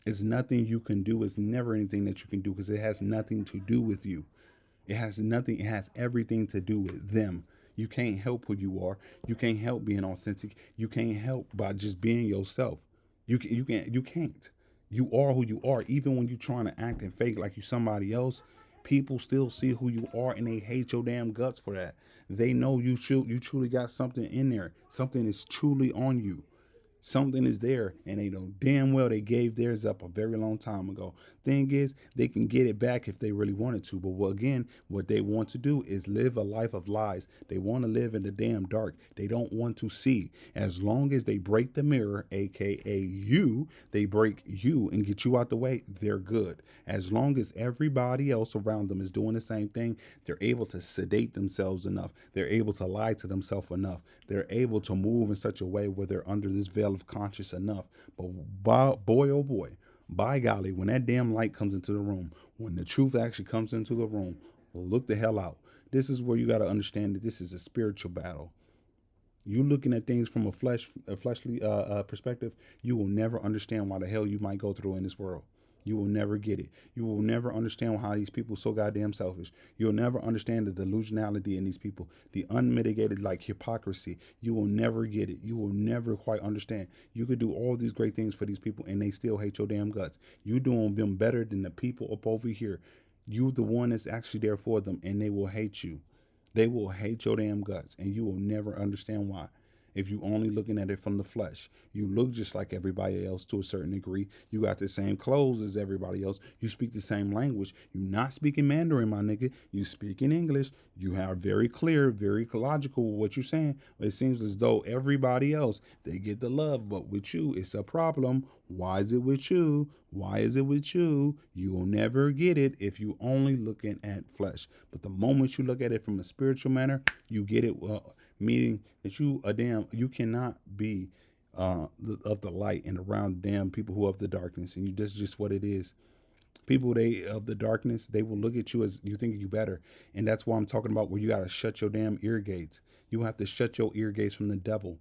It's nothing you can do. It's never anything that you can do because it has nothing to do with you. It has nothing, it has everything to do with them. You can't help who you are. You can't help being authentic. You can't help by just being yourself. You can't. You are who you are. Even when you're trying to act and fake like you somebody else, people still see who you are and they hate your damn guts for that. They know you truly got something in there. Something is truly on you. Something is there, and they know damn well they gave theirs up a very long time ago. Thing is, they can get it back if they really wanted to. But again, what they want to do is live a life of lies. They want to live in the damn dark. They don't want to see. As long as they break the mirror, aka you, they break you and get you out the way, they're good. As long as everybody else around them is doing the same thing, they're able to sedate themselves enough. They're able to lie to themselves enough. They're able to move in such a way where they're under this veil of conscious enough. But boy, oh boy, by golly, when that damn light comes into the room, when the truth actually comes into the room, look the hell out. This is where you got to understand that this is a spiritual battle. You looking at things from a fleshly perspective, you will never understand why the hell you might go through in this world. You will never get it. You will never understand how these people are so goddamn selfish. You'll never understand the delusionality in these people, the unmitigated like hypocrisy. You will never get it. You will never quite understand. You could do all these great things for these people and they still hate your damn guts. You doing them better than the people up over here. You the one that's actually there for them and they will hate you. They will hate your damn guts and you will never understand why. if you only looking at it from the flesh. You look just like everybody else to a certain degree. You got the same clothes as everybody else. You speak the same language. You're not speaking Mandarin, my nigga. You speak in English. You have very clear, very logical what you're saying. It seems as though everybody else, they get the love, but with you, it's a problem. Why is it with you? Why is it with you? You will never get it if you only looking at flesh. But the moment you look at it from a spiritual manner, you get it. Meaning that you cannot be of the light and around damn people who are of the darkness, and that's just what it is. People they of the darkness, they will look at you as you think you better, and that's why I'm talking about where you gotta shut your damn ear gates. You have to shut your ear gates from the devil.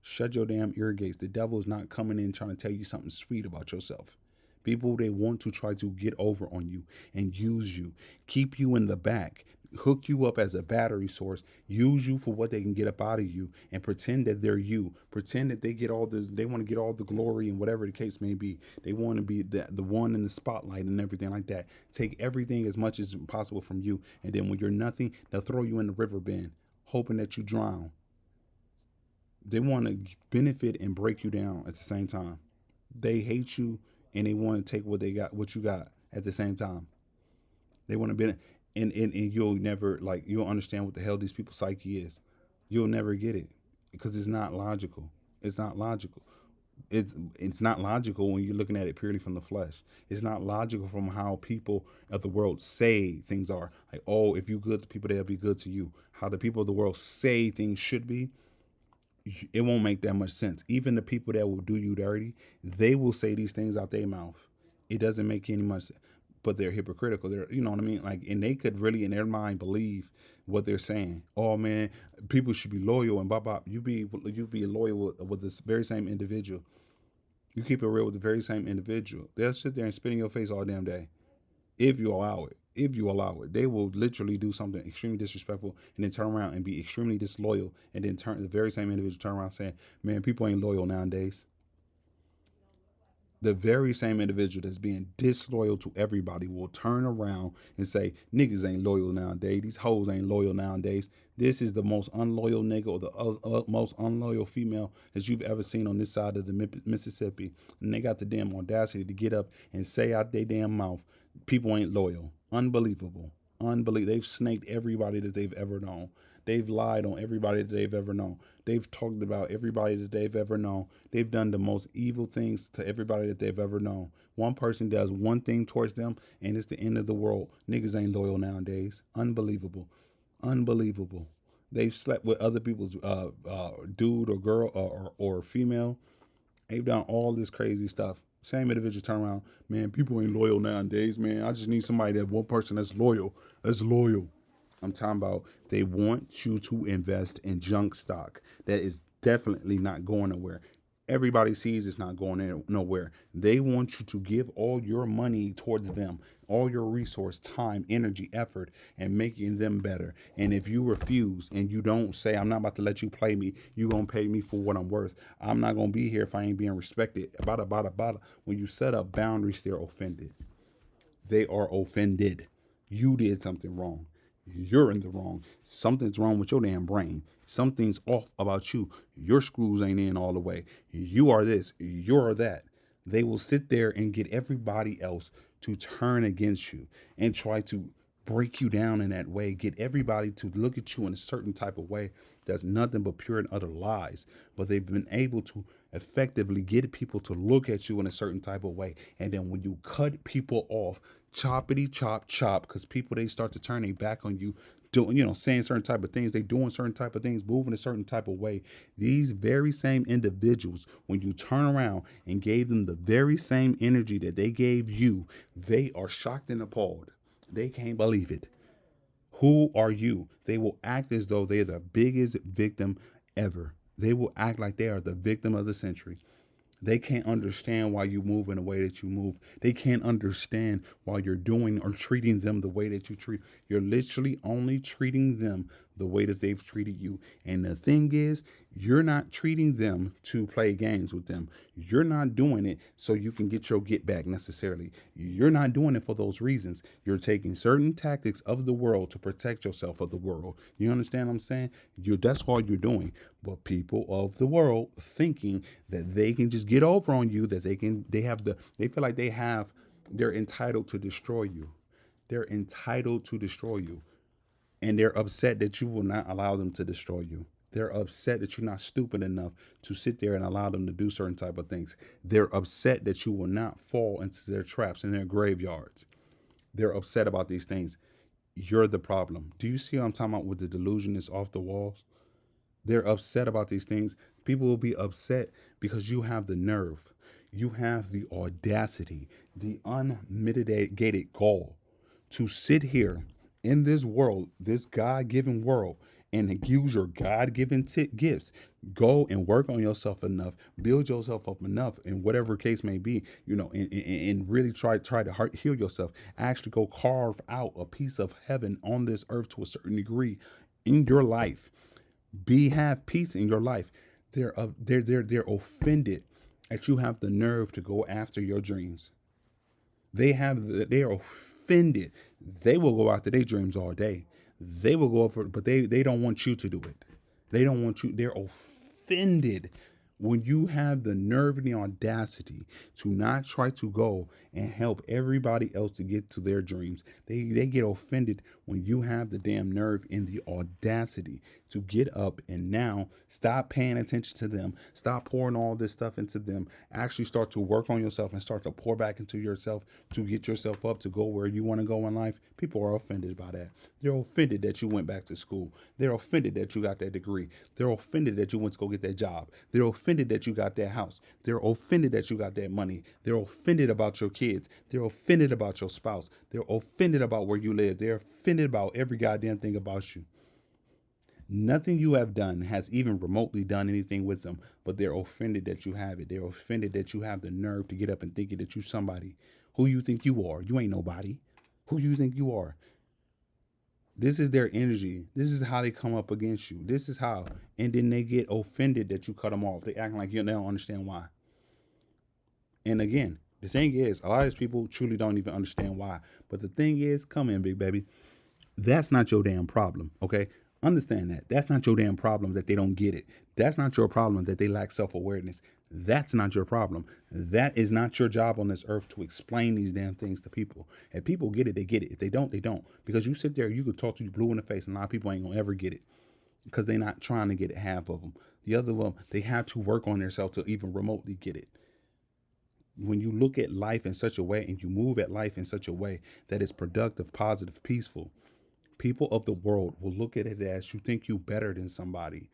Shut your damn ear gates. The devil is not coming in trying to tell you something sweet about yourself. People, they want to try to get over on you and use you, keep you in the back, hook you up as a battery source, use you for what they can get up out of you, and pretend that they're you. Pretend that they get all this, they want to get all the glory and whatever the case may be. They want to be the one in the spotlight and everything like that. Take everything as much as possible from you, and then when you're nothing, they'll throw you in the river bend, hoping that you drown. They want to benefit and break you down at the same time. They hate you and they want to take what they got, what you got at the same time. They want to be, and you'll never you'll understand what the hell these people's psyche is. You'll never get it because it's not logical. It's not logical. It's not logical when you're looking at it purely from the flesh. It's not logical from how people of the world say things are. Like, oh, if you good to people, they'll be good to you. How the people of the world say things should be, it won't make that much sense. Even the people that will do you dirty, they will say these things out their mouth. It doesn't make any much sense. But they're hypocritical. They're, you know what I mean? Like, and they could really in their mind believe what they're saying. Oh man, people should be loyal and blah blah. You be loyal with this very same individual. You keep it real with the very same individual. They'll sit there and spit in your face all damn day if you allow it. If you allow it, they will literally do something extremely disrespectful and then turn around and be extremely disloyal, and then turn the very same individual turn around saying, "Man, people ain't loyal nowadays." The very same individual that's being disloyal to everybody will turn around and say, "Niggas ain't loyal nowadays. These hoes ain't loyal nowadays. This is the most unloyal nigga or the most unloyal female that you've ever seen on this side of the Mississippi." And they got the damn audacity to get up and say out their damn mouth, "People ain't loyal." Unbelievable. Unbelievable. They've snaked everybody that they've ever known. They've lied on everybody that they've ever known. They've talked about everybody that they've ever known. They've done the most evil things to everybody that they've ever known. One person does one thing towards them, and it's the end of the world. Niggas ain't loyal nowadays. Unbelievable. Unbelievable. They've slept with other people's dude or girl or female. They've done all this crazy stuff. Same individual turn around, "Man, people ain't loyal nowadays, man. I just need somebody that one person that's loyal. That's loyal." I'm talking about they want you to invest in junk stock that is definitely not going nowhere. Everybody sees it's not going nowhere. They want you to give all your money towards them, all your resource, time, energy, effort, and making them better. And if you refuse and you don't say, "I'm not about to let you play me, you're going to pay me for what I'm worth. I'm not going to be here if I ain't being respected." Bada. When you set up boundaries, they're offended. They are offended. You did something wrong. You're in the wrong. Something's wrong with your damn brain. Something's off about you. Your screws ain't in all the way. You are this. You're that. They will sit there and get everybody else to turn against you and try to break you down in that way. Get everybody to look at you in a certain type of way that's nothing but pure and utter lies. But they've been able to effectively get people to look at you in a certain type of way. And then when you cut people off, choppity chop chop, because people, they start to turn their back on you, doing, saying certain type of things, they doing certain type of things, moving a certain type of way. These very same individuals, when you turn around and gave them the very same energy that they gave you, they are shocked and appalled. They can't believe it. Who are you? They will act as though they're the biggest victim ever. They will act like they are the victim of the century. They can't understand why you move in the way that you move. They can't understand why you're doing or treating them the way that you treat. You're literally only treating them the way that they've treated you. And the thing is, you're not treating them to play games with them. You're not doing it so you can get your get back necessarily. You're not doing it for those reasons. You're taking certain tactics of the world to protect yourself of the world. You understand what I'm saying? That's all you're doing. But people of the world thinking that they can just get over on you, that they feel like they're entitled to destroy you. They're entitled to destroy you. And they're upset that you will not allow them to destroy you. They're upset that you're not stupid enough to sit there and allow them to do certain type of things. They're upset that you will not fall into their traps and their graveyards. They're upset about these things. You're the problem. Do you see what I'm talking about with the delusion is off the walls? They're upset about these things. People will be upset because you have the nerve. You have the audacity, the unmitigated gall to sit here in this world, this God given world, and use your God given gifts. Go and work on yourself enough, build yourself up enough, in whatever case may be, and really try to heal yourself. Actually, go carve out a piece of heaven on this earth to a certain degree in your life. Have peace in your life. They're offended that you have the nerve to go after your dreams. They are offended. They will go after their dreams all day. They will go over, but they don't want you to do it. They don't want you. They're offended when you have the nerve and the audacity to not try to go and help everybody else to get to their dreams. They get offended when you have the damn nerve and the audacity to get up and now stop paying attention to them, stop pouring all this stuff into them, actually start to work on yourself and start to pour back into yourself to get yourself up to go where you want to go in life. People are offended by that. They're offended that you went back to school. They're offended that you got that degree. They're offended that you went to go get that job. They're offended that you got that house. They're offended that you got that money. They're offended about your kids. They're offended about your spouse. They're offended about where you live. They're offended about every goddamn thing about you. Nothing you have done has even remotely done anything with them, but they're offended that you have it. They're offended that you have the nerve to get up and think that you somebody. Who you think you are? You ain't nobody. Who you think you are? This is their energy. This is how they come up against you. This is how. And then they get offended that you cut them off. They act like they don't understand why. And again, the thing is, a lot of these people truly don't even understand why. But the thing is, come in, big baby. That's not your damn problem, okay? Understand that. That's not your damn problem that they don't get it. That's not your problem that they lack self-awareness. That's not your problem. That is not your job on this earth to explain these damn things to people. If people get it, they get it. If they don't, they don't. Because you sit there, you could talk to you blue in the face, and a lot of people ain't gonna ever get it because they're not trying to get it, half of them. The other one, they have to work on themselves to even remotely get it. When you look at life in such a way and you move at life in such a way that is productive, positive, peaceful, people of the world will look at it as you think you better than somebody.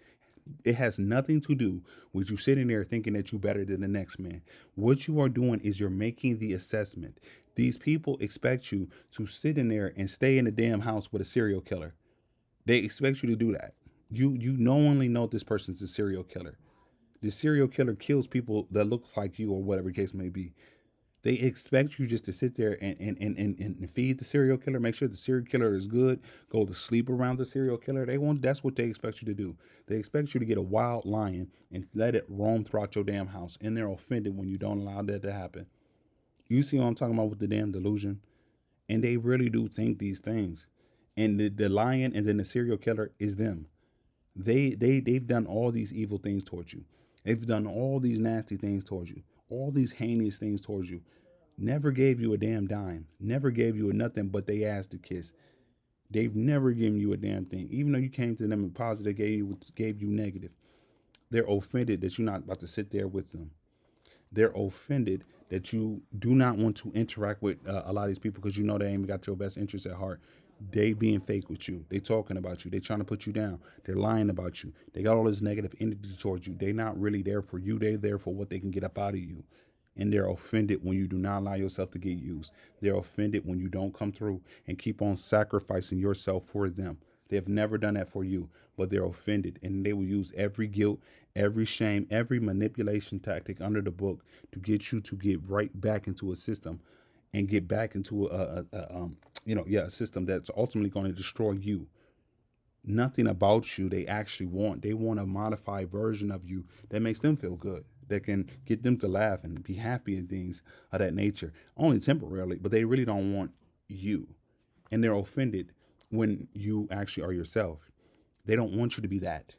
It has nothing to do with you sitting there thinking that you better than the next man. What you are doing is you're making the assessment. These people expect you to sit in there and stay in the damn house with a serial killer. They expect you to do that. You knowingly know this person's a serial killer. The serial killer kills people that look like you or whatever the case may be. They expect you just to sit there and feed the serial killer, make sure the serial killer is good, go to sleep around the serial killer. That's what they expect you to do. They expect you to get a wild lion and let it roam throughout your damn house. And they're offended when you don't allow that to happen. You see what I'm talking about with the damn delusion? And they really do think these things. And the lion and then the serial killer is them. They've done all these evil things towards you. They've done all these nasty things towards you. All these heinous things towards you. Never gave you a damn dime. Never gave you a nothing but they asked to kiss. They've never given you a damn thing. Even though you came to them in positive, gave you negative. They're offended that you're not about to sit there with them. They're offended that you do not want to interact with a lot of these people because you know they ain't got your best interests at heart. They being fake with you. They talking about you. They trying to put you down. They're lying about you. They got all this negative energy towards you. They're not really there for you. They're there for what they can get up out of you. And they're offended when you do not allow yourself to get used. They're offended when you don't come through and keep on sacrificing yourself for them. They have never done that for you, but they're offended. And they will use every guilt, every shame, every manipulation tactic under the book to get you to get right back into a system and get back into a system that's ultimately going to destroy you. Nothing about you they actually want. They want a modified version of you that makes them feel good, that can get them to laugh and be happy and things of that nature, only temporarily, but they really don't want you. And they're offended when you actually are yourself. They don't want you to be that.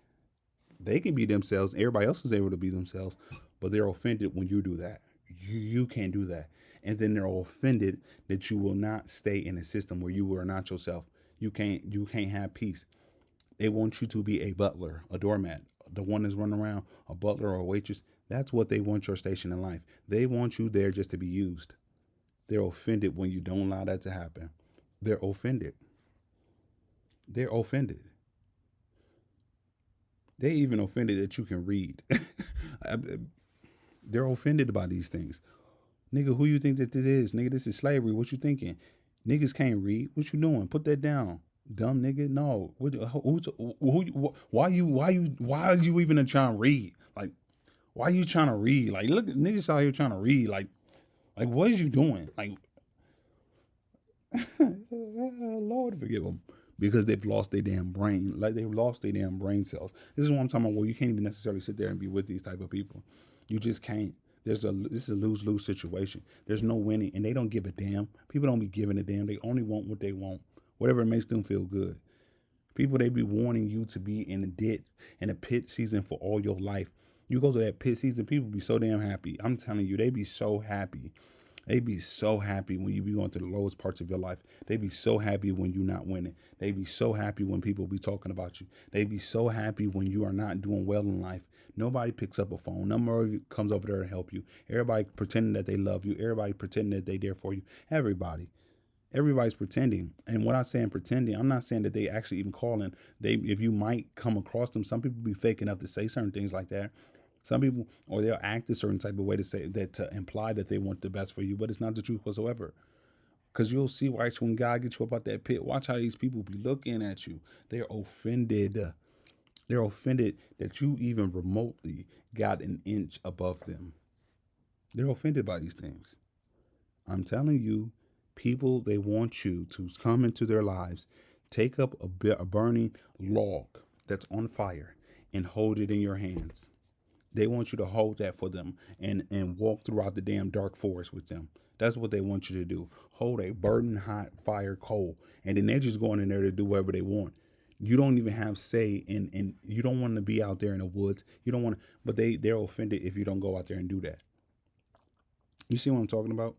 They can be themselves. Everybody else is able to be themselves, but they're offended when you do that. You can't do that. And then they're offended that you will not stay in a system where you are not yourself. You can't have peace. They want you to be a butler, a doormat, the one that's running around, a butler or a waitress. That's what they want your station in life. They want you there just to be used. They're offended when you don't allow that to happen. They're offended. They're offended. They even offended that you can read. They're offended by these things. Nigga, who you think that this is? Nigga, this is slavery. What you thinking? Niggas can't read. What you doing? Put that down. Dumb nigga. No. Why are you even trying to read? Like, why are you trying to read? Like, look, niggas out here trying to read. Like, what is you doing? Like, Lord forgive them. Because they've lost their damn brain. Like, they've lost their damn brain cells. This is what I'm talking about. Well, you can't even necessarily sit there and be with these type of people. You just can't. This is a lose-lose situation. There's no winning, and they don't give a damn. People don't be giving a damn. They only want what they want, whatever makes them feel good. People, they be wanting you to be in the pit season for all your life. You go to that pit season, people be so damn happy. I'm telling you, they be so happy. They be so happy when you be going through the lowest parts of your life. They be so happy when you not winning. They be so happy when people be talking about you. They be so happy when you are not doing well in life. Nobody picks up a phone. Nobody comes over there to help you. Everybody pretending that they love you. Everybody pretending that they there for you. Everybody's pretending. And when I'm saying pretending, I'm not saying that they actually even calling. If you might come across them, some people be fake enough to say certain things like that. Some people, or they'll act a certain type of way to say that, to imply that they want the best for you, but it's not the truth whatsoever. Because you'll see, watch, when God gets you up out that pit, watch how these people be looking at you. They're offended. They're offended that you even remotely got an inch above them. They're offended by these things. I'm telling you, people, they want you to come into their lives, take up a burning log that's on fire and hold it in your hands. They want you to hold that for them and walk throughout the damn dark forest with them. That's what they want you to do. Hold a burning hot fire coal. And then they're just going in there to do whatever they want. You don't even have say in you don't want to be out there in the woods. You don't want to, but they're offended if you don't go out there and do that. You see what I'm talking about?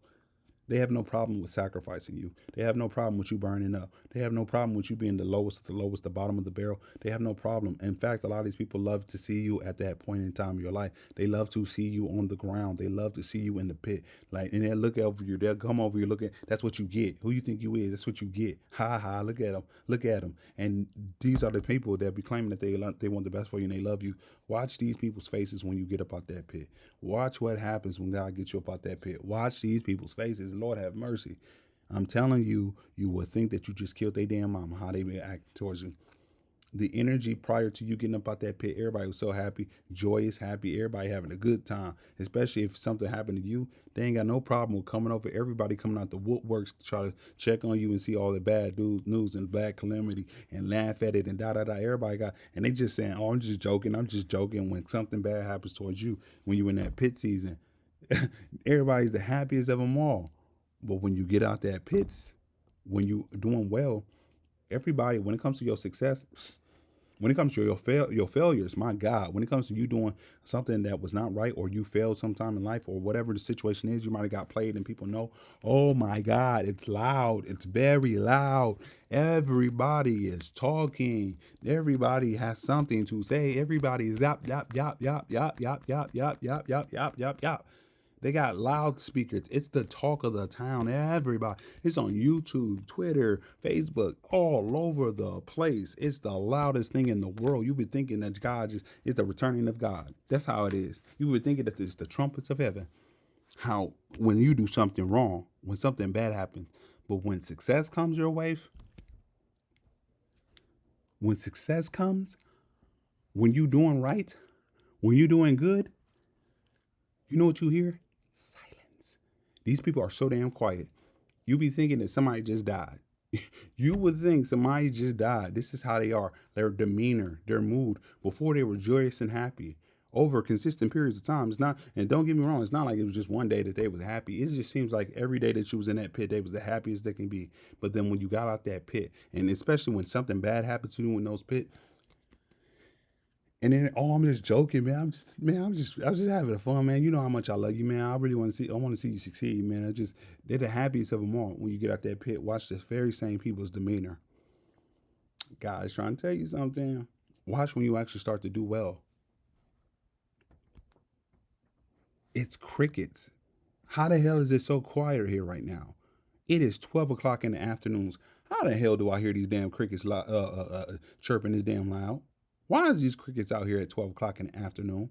They have no problem with sacrificing you. They have no problem with you burning up. They have no problem with you being the lowest, the bottom of the barrel. They have no problem. In fact, a lot of these people love to see you at that point in time of your life. They love to see you on the ground. They love to see you in the pit. Like, and they'll look over you. They'll come over you looking. That's what you get. Who you think you is? That's what you get. Ha ha. Look at them. Look at them. And these are the people that be claiming that they want the best for you and they love you. Watch these people's faces when you get up out that pit. Watch what happens when God gets you up out that pit. Watch these people's faces. Lord have mercy. I'm telling you, you will think that you just killed their damn mama, how they react towards you. The energy prior to you getting up out that pit, everybody was so happy, joyous, happy, everybody having a good time. Especially if something happened to you, they ain't got no problem with coming over. Everybody coming out the woodworks to try to check on you and see all the bad news and bad calamity and laugh at it and da da da. Everybody got, and they just saying, "Oh, I'm just joking. I'm just joking." When something bad happens towards you, when you in that pit season, everybody's the happiest of them all. But when you get out that pits, when you doing well, everybody, when it comes to your success, when it comes to your failures, my God, when it comes to you doing something that was not right, or you failed sometime in life, or whatever the situation is, you might have got played and people know, oh my God, it's loud. It's very loud. Everybody is talking. Everybody has something to say. Everybody is yap, yap, yap, yap, yap, yap, yap, yap, yap, yap, yap, yap, yap. They got loudspeakers. It's the talk of the town. Everybody. It's on YouTube, Twitter, Facebook, all over the place. It's the loudest thing in the world. You be thinking that God is the returning of God. That's how it is. You would think that it's the trumpets of heaven. How when you do something wrong, when something bad happens, but when success comes your way, when success comes, when you doing right, when you doing good, you know what you hear? Silence. These people are so damn quiet. You be thinking that somebody just died. You would think somebody just died. This is how they are. Their demeanor, their mood. Before they were joyous and happy. Over consistent periods of time. It's not, and don't get me wrong, it's not like it was just one day that they was happy. It just seems like every day that you was in that pit, they was the happiest they can be. But then when you got out that pit, and especially when something bad happened to you in those pit, and then, oh, I'm just joking, man. I was just having fun, man. You know how much I love you, man. I really want to see, I want to see you succeed, man. I just, they're the happiest of them all. When you get out that pit, watch this very same people's demeanor. Guys, trying to tell you something. Watch when you actually start to do well. It's crickets. How the hell is it so quiet here right now? It is 12 o'clock in the afternoons. How the hell do I hear these damn crickets chirping this damn loud? Why is these crickets out here at 12 o'clock in the afternoon?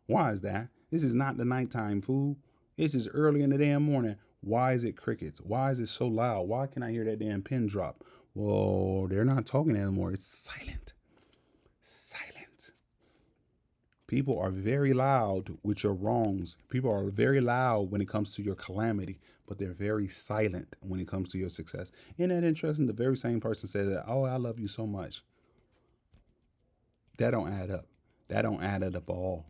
Why is that? This is not the nighttime, fool. This is early in the damn morning. Why is it crickets? Why is it so loud? Why can I hear that damn pin drop? Well, they're not talking anymore. It's silent. Silent. People are very loud with your wrongs. People are very loud when it comes to your calamity, but they're very silent when it comes to your success. Isn't that interesting? The very same person said that, oh, I love you so much. That don't add up. That don't add it up at all.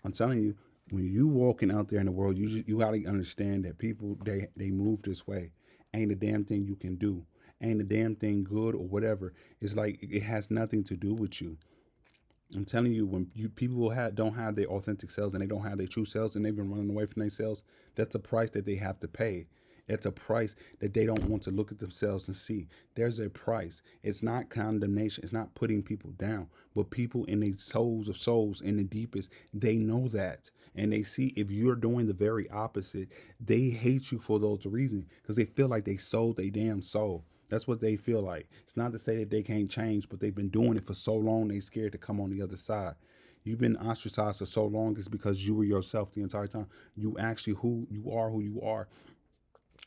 I'm telling you, when you walking out there in the world, you gotta understand that people they move this way. Ain't a damn thing you can do. Ain't a damn thing good or whatever. It's like it has nothing to do with you. I'm telling you, when you people don't have their authentic selves and they don't have their true selves and they've been running away from themselves, that's a price that they have to pay. It's a price that they don't want to look at themselves and see. There's a price. It's not condemnation. It's not putting people down. But people in the souls of souls in the deepest, they know that. And they see if you're doing the very opposite, they hate you for those reasons because they feel like they sold their damn soul. That's what they feel like. It's not to say that they can't change, but they've been doing it for so long, they scared to come on the other side. You've been ostracized for so long, it's because you were yourself the entire time. You actually who you are,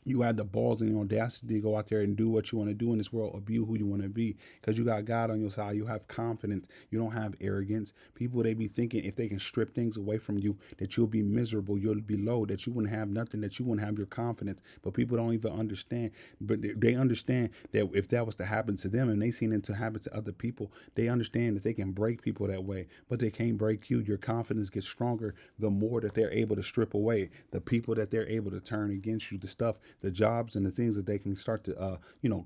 you had the balls and the audacity to go out there and do what you want to do in this world or be who you want to be because you got God on your side. You have confidence. You don't have arrogance. People, they be thinking if they can strip things away from you, that you'll be miserable, you'll be low, that you wouldn't have nothing, that you wouldn't have your confidence. But people don't even understand. But they understand that if that was to happen to them and they seen it to happen to other people, they understand that they can break people that way, but they can't break you. Your confidence gets stronger the more that they're able to strip away the people that they're able to turn against you, the stuff, the jobs and the things that they can start to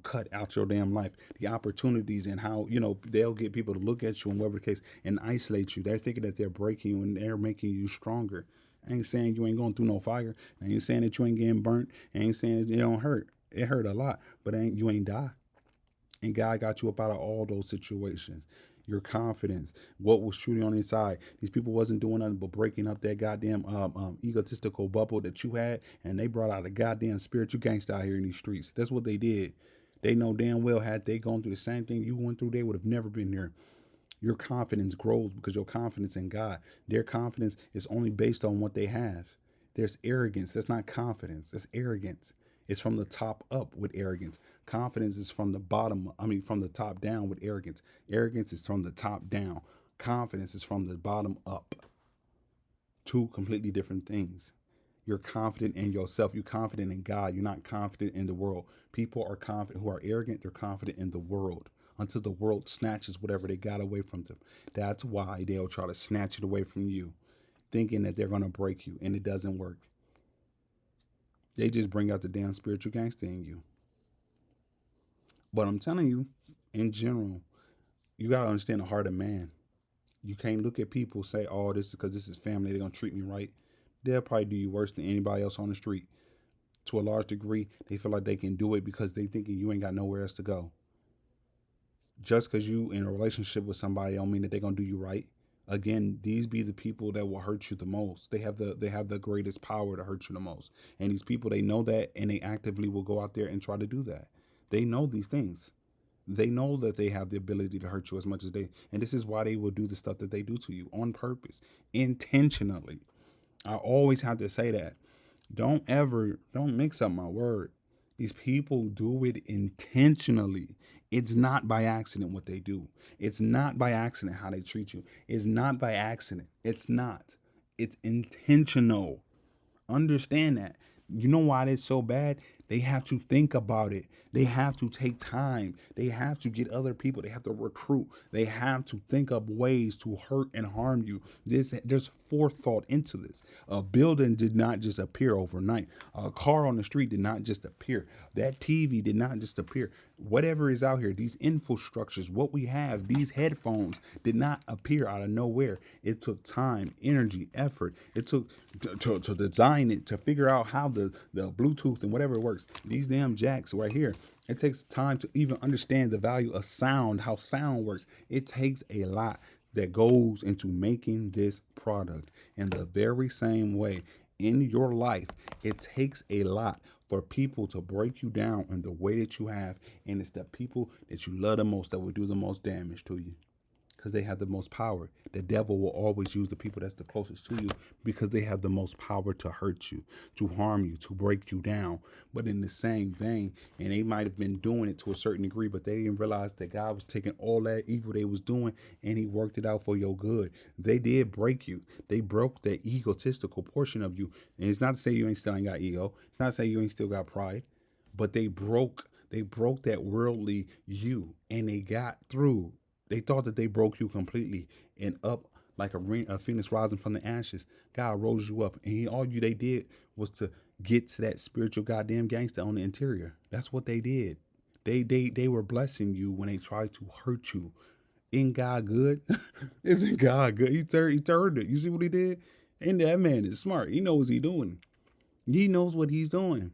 cut out your damn life, the opportunities and how they'll get people to look at you and whatever the case and isolate you. They're thinking that they're breaking you and they're making you stronger. I ain't saying you ain't going through no fire. I ain't saying that you ain't getting burnt. I ain't saying it don't hurt. It hurt a lot, but you ain't die. And God got you up out of all those situations. Your confidence, what was truly on the inside. These people wasn't doing nothing but breaking up that goddamn egotistical bubble that you had, and they brought out a goddamn spiritual gangster out here in these streets. That's what they did. They know damn well had they gone through the same thing you went through, they would have never been here. Your confidence grows because your confidence in God. Their confidence is only based on what they have. There's arrogance. That's not confidence. That's arrogance. It's from the top up with arrogance. Confidence is from the from the top down with arrogance. Arrogance is from the top down. Confidence is from the bottom up. Two completely different things. You're confident in yourself. You're confident in God. You're not confident in the world. People are confident who are arrogant. They're confident in the world until the world snatches whatever they got away from them. That's why they'll try to snatch it away from you, thinking that they're going to break you, and it doesn't work. They just bring out the damn spiritual gangster in you. But I'm telling you, in general, you got to understand the heart of man. You can't look at people say, "Oh, this is because this is family. They're gonna treat me right." They'll probably do you worse than anybody else on the street. To a large degree, they feel like they can do it because they thinking you ain't got nowhere else to go. Just because you in a relationship with somebody don't mean that they're gonna do you right. Again, these be the people that will hurt you the most. They have the greatest power to hurt you the most. And these people, they know that, and they actively will go out there and try to do that. They know these things. They know that they have the ability to hurt you as much as and this is why they will do the stuff that they do to you on purpose, intentionally. I always have to say that. Don't mix up my word. These people do it intentionally. It's not by accident what they do. It's not by accident how they treat you. It's not by accident. It's not. It's intentional. Understand that. You know why it's so bad? They have to think about it. They have to take time. They have to get other people. They have to recruit. They have to think up ways to hurt and harm you. There's forethought into this. A building did not just appear overnight. A car on the street did not just appear. That TV did not just appear. Whatever is out here, these infrastructures, what we have, these headphones did not appear out of nowhere. It took time, energy, effort. It took to design it, to figure out how the Bluetooth and whatever works. These damn jacks right here, it takes time to even understand the value of sound, how sound works. It takes a lot that goes into making this product. In the very same way, in your life, it takes a lot for people to break you down in the way that you have. And it's the people that you love the most that will do the most damage to you because they have the most power. The devil will always use the people that's the closest to you because they have the most power to hurt you, to harm you, to break you down. But in the same vein, and they might have been doing it to a certain degree, but they didn't realize that God was taking all that evil they was doing and he worked it out for your good. They did break you. They broke that egotistical portion of you. And it's not to say you ain't still ain't got ego. It's not to say you ain't still got pride, but they broke that worldly you and they got through. They thought that they broke you completely and up like a phoenix rising from the ashes. God rose you up, and all they did was to get to that spiritual goddamn gangster on the interior. That's what they did. They were blessing you when they tried to hurt you. Ain't God good? Isn't God good? He turned it. You see what he did? And that man is smart. He knows what he's doing. He knows what he's doing.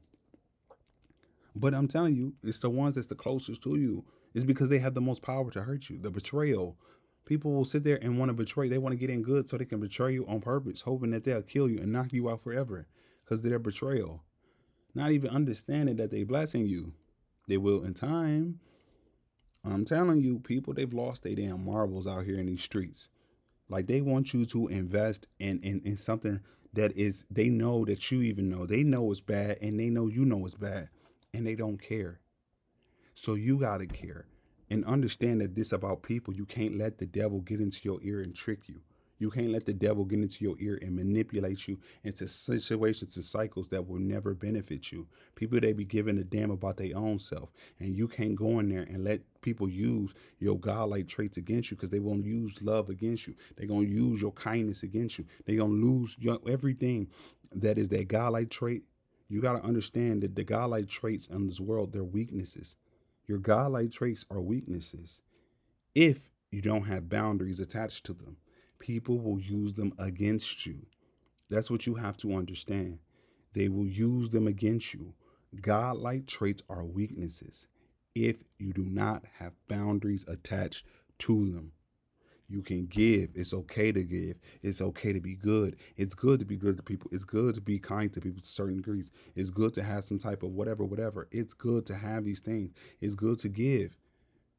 But I'm telling you, it's the ones that's the closest to you. It's because they have the most power to hurt you. The betrayal. People will sit there and want to betray. They want to get in good so they can betray you on purpose, hoping that they'll kill you and knock you out forever because of their betrayal. Not even understanding that they blessing you. They will in time. I'm telling you, people, they've lost their damn marbles out here in these streets. Like they want you to invest in something that is, they know that you even know. They know it's bad and they know you know it's bad and they don't care. So you gotta care and understand that this about people. You can't let the devil get into your ear and trick you. You can't let the devil get into your ear and manipulate you into situations and cycles that will never benefit you. People, they be giving a damn about their own self. And you can't go in there and let people use your godlike traits against you because they won't use love against you. They're going to use your kindness against you. They're going to lose everything that is that godlike trait. You got to understand that the godlike traits in this world, they're weaknesses. Your godlike traits are weaknesses. If you don't have boundaries attached to them, people will use them against you. That's what you have to understand. They will use them against you. Godlike traits are weaknesses if you do not have boundaries attached to them. You can give. It's okay to give. It's okay to be good. It's good to be good to people. It's good to be kind to people to certain degrees. It's good to have some type of whatever, whatever. It's good to have these things. It's good to give.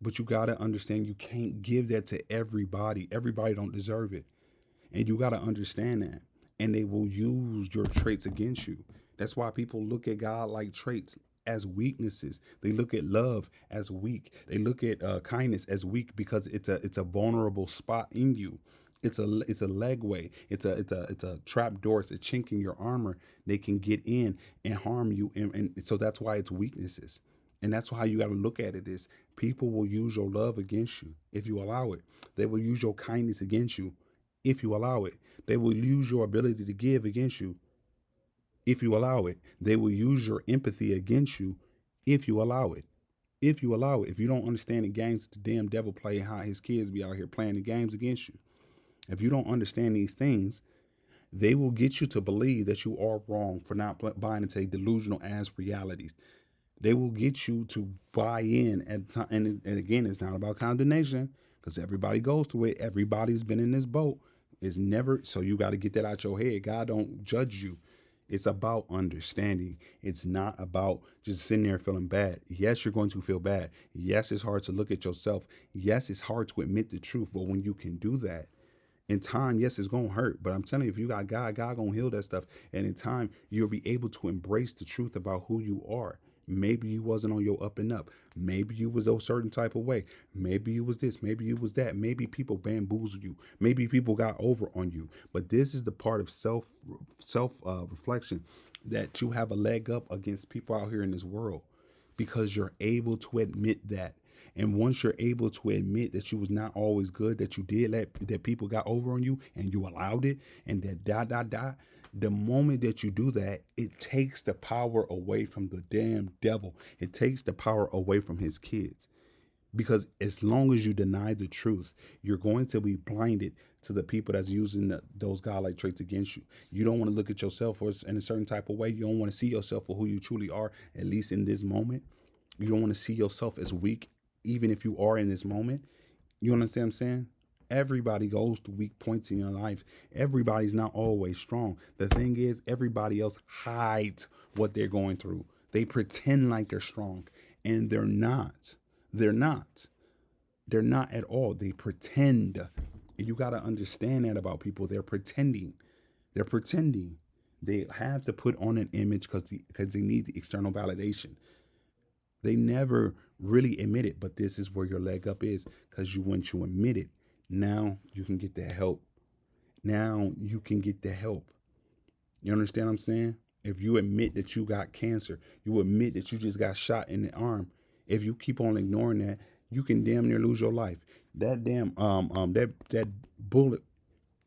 But you got to understand you can't give that to everybody. Everybody don't deserve it. And you got to understand that. And they will use your traits against you. That's why people look at God like traits as weaknesses. They look at love as weak. They look at kindness as weak because it's a vulnerable spot in you. It's a legway. It's a trap door. It's a chink in your armor. They can get in and harm you, and so that's why it's weaknesses. And that's how you got to look at it is people will use your love against you if you allow it. They will use your kindness against you if you allow it. They will use your ability to give against you if you allow it. They will use your empathy against you if you allow it. If you allow it. If you don't understand the games the damn devil play, how his kids be out here playing the games against you. If you don't understand these things, they will get you to believe that you are wrong for not buying into delusional ass realities. They will get you to buy in at time, and again, it's not about condemnation because everybody goes through it. Everybody's been in this boat. It's never so you got to get that out your head. God don't judge you. It's about understanding. It's not about just sitting there feeling bad. Yes, you're going to feel bad. Yes, it's hard to look at yourself. Yes, it's hard to admit the truth. But when you can do that, in time, yes, it's gonna hurt, but I'm telling you, if you got God gonna heal that stuff. And in time, you'll be able to embrace the truth about who you are. Maybe you wasn't on your up and up. Maybe you was a certain type of way. Maybe you was this. Maybe you was that. Maybe people bamboozled you. Maybe people got over on you. But this is the part of self reflection that you have a leg up against people out here in this world because you're able to admit that. And once you're able to admit that you was not always good, that you did let that people got over on you and you allowed it, and that the moment that you do that, it takes the power away from the damn devil. It takes the power away from his kids. Because as long as you deny the truth, you're going to be blinded to the people that's using those godlike traits against you. You don't want to look at yourself in a certain type of way. You don't want to see yourself for who you truly are, at least in this moment. You don't want to see yourself as weak, even if you are in this moment. You understand what I'm saying? Everybody goes through weak points in your life. Everybody's not always strong. The thing is, everybody else hides what they're going through. They pretend like they're strong, and they're not. They're not. They're not at all. They pretend. And you got to understand that about people. They're pretending. They're pretending. They have to put on an image because they need the external validation. They never really admit it, but this is where your leg up is, because once you admit it, now you can get the help. Now you can get the help. You understand what I'm saying? If you admit that you got cancer, you admit that you just got shot in the arm. If you keep on ignoring that, you can damn near lose your life. That damn that bullet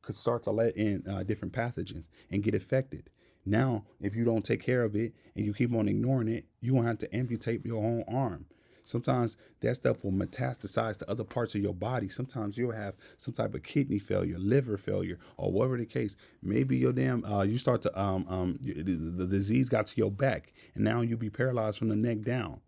could start to let in different pathogens and get affected. Now, if you don't take care of it and you keep on ignoring it, you won't have to amputate your whole arm. Sometimes that stuff will metastasize to other parts of your body. Sometimes you'll have some type of kidney failure, liver failure, or whatever the case. Maybe your damn you start to the disease got to your back, and now you be paralyzed from the neck down.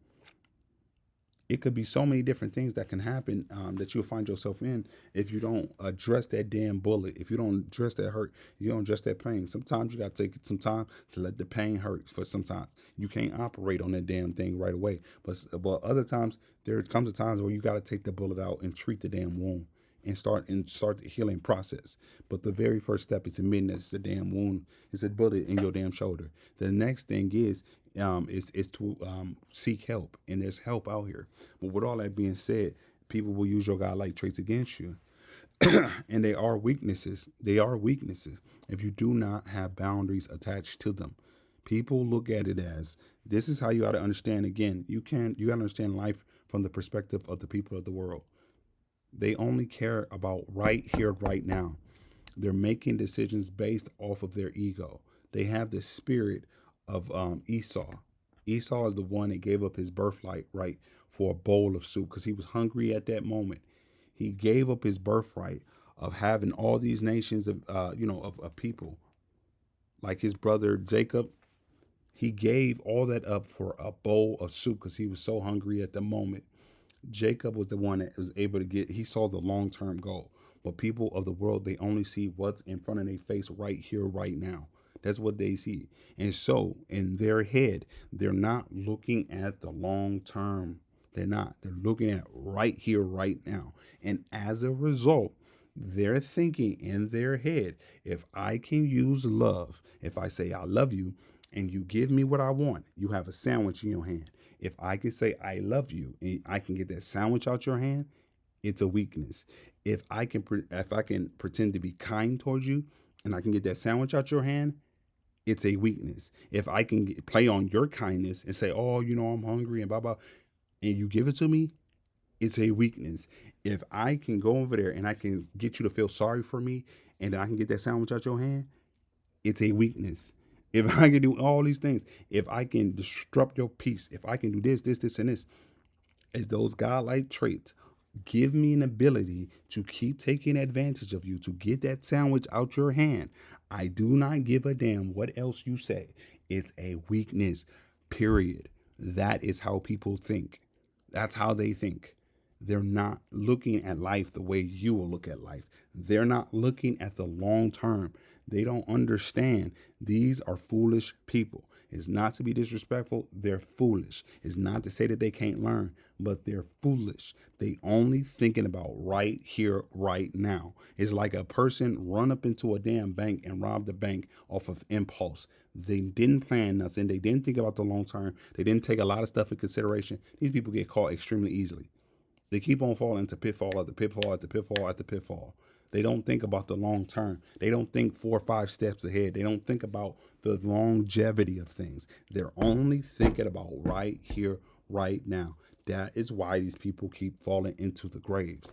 It could be so many different things that can happen that you'll find yourself in if you don't address that damn bullet, if you don't address that hurt, you don't address that pain. Sometimes you got to take some time to let the pain hurt. For sometimes you can't operate on that damn thing right away, but other times there comes a times where you got to take the bullet out and treat the damn wound and start the healing process. But the very first step is admitting that it's a damn wound, it's a bullet in your damn shoulder. The next thing is to seek help, and there's help out here. But with all that being said, people will use your godlike traits against you, and they are weaknesses. They are weaknesses if you do not have boundaries attached to them. People look at it as this is how you got to understand. Again, you got to understand life from the perspective of the people of the world. They only care about right here, right now. They're making decisions based off of their ego. They have the spirit of Esau. Esau is the one that gave up his birthright right for a bowl of soup because he was hungry at that moment. He gave up his birthright of having all these nations of people like his brother Jacob. He gave all that up for a bowl of soup because he was so hungry at the moment. Jacob was the one that was able to he saw the long term goal. But people of the world, they only see what's in front of their face right here, right now. That's what they see. And so in their head, they're not looking at the long term. They're not. They're looking at right here, right now. And as a result, they're thinking in their head, if I can use love, if I say I love you and you give me what I want, you have a sandwich in your hand. If I can say I love you and I can get that sandwich out your hand, it's a weakness. If I can pretend to be kind towards you and I can get that sandwich out your hand, it's a weakness. If I can play on your kindness and say, "Oh, I'm hungry," and blah blah, and you give it to me, it's a weakness. If I can go over there and I can get you to feel sorry for me and I can get that sandwich out your hand, it's a weakness. If I can do all these things, if I can disrupt your peace, if I can do this, and this, if those godlike traits give me an ability to keep taking advantage of you, to get that sandwich out your hand, I do not give a damn what else you say. It's a weakness, period. That is how people think. That's how they think. They're not looking at life the way you will look at life. They're not looking at the long term. They don't understand. These are foolish people. It's not to be disrespectful. They're foolish. It's not to say that they can't learn, but they're foolish. They only thinking about right here, right now. It's like a person run up into a damn bank and rob the bank off of impulse. They didn't plan nothing. They didn't think about the long term. They didn't take a lot of stuff in consideration. These people get caught extremely easily. They keep on falling into pitfall after pitfall after pitfall after pitfall. They don't think about the long term. They don't think 4 or 5 steps ahead. They don't think about the longevity of things. They're only thinking about right here, right now. That is why these people keep falling into the graves.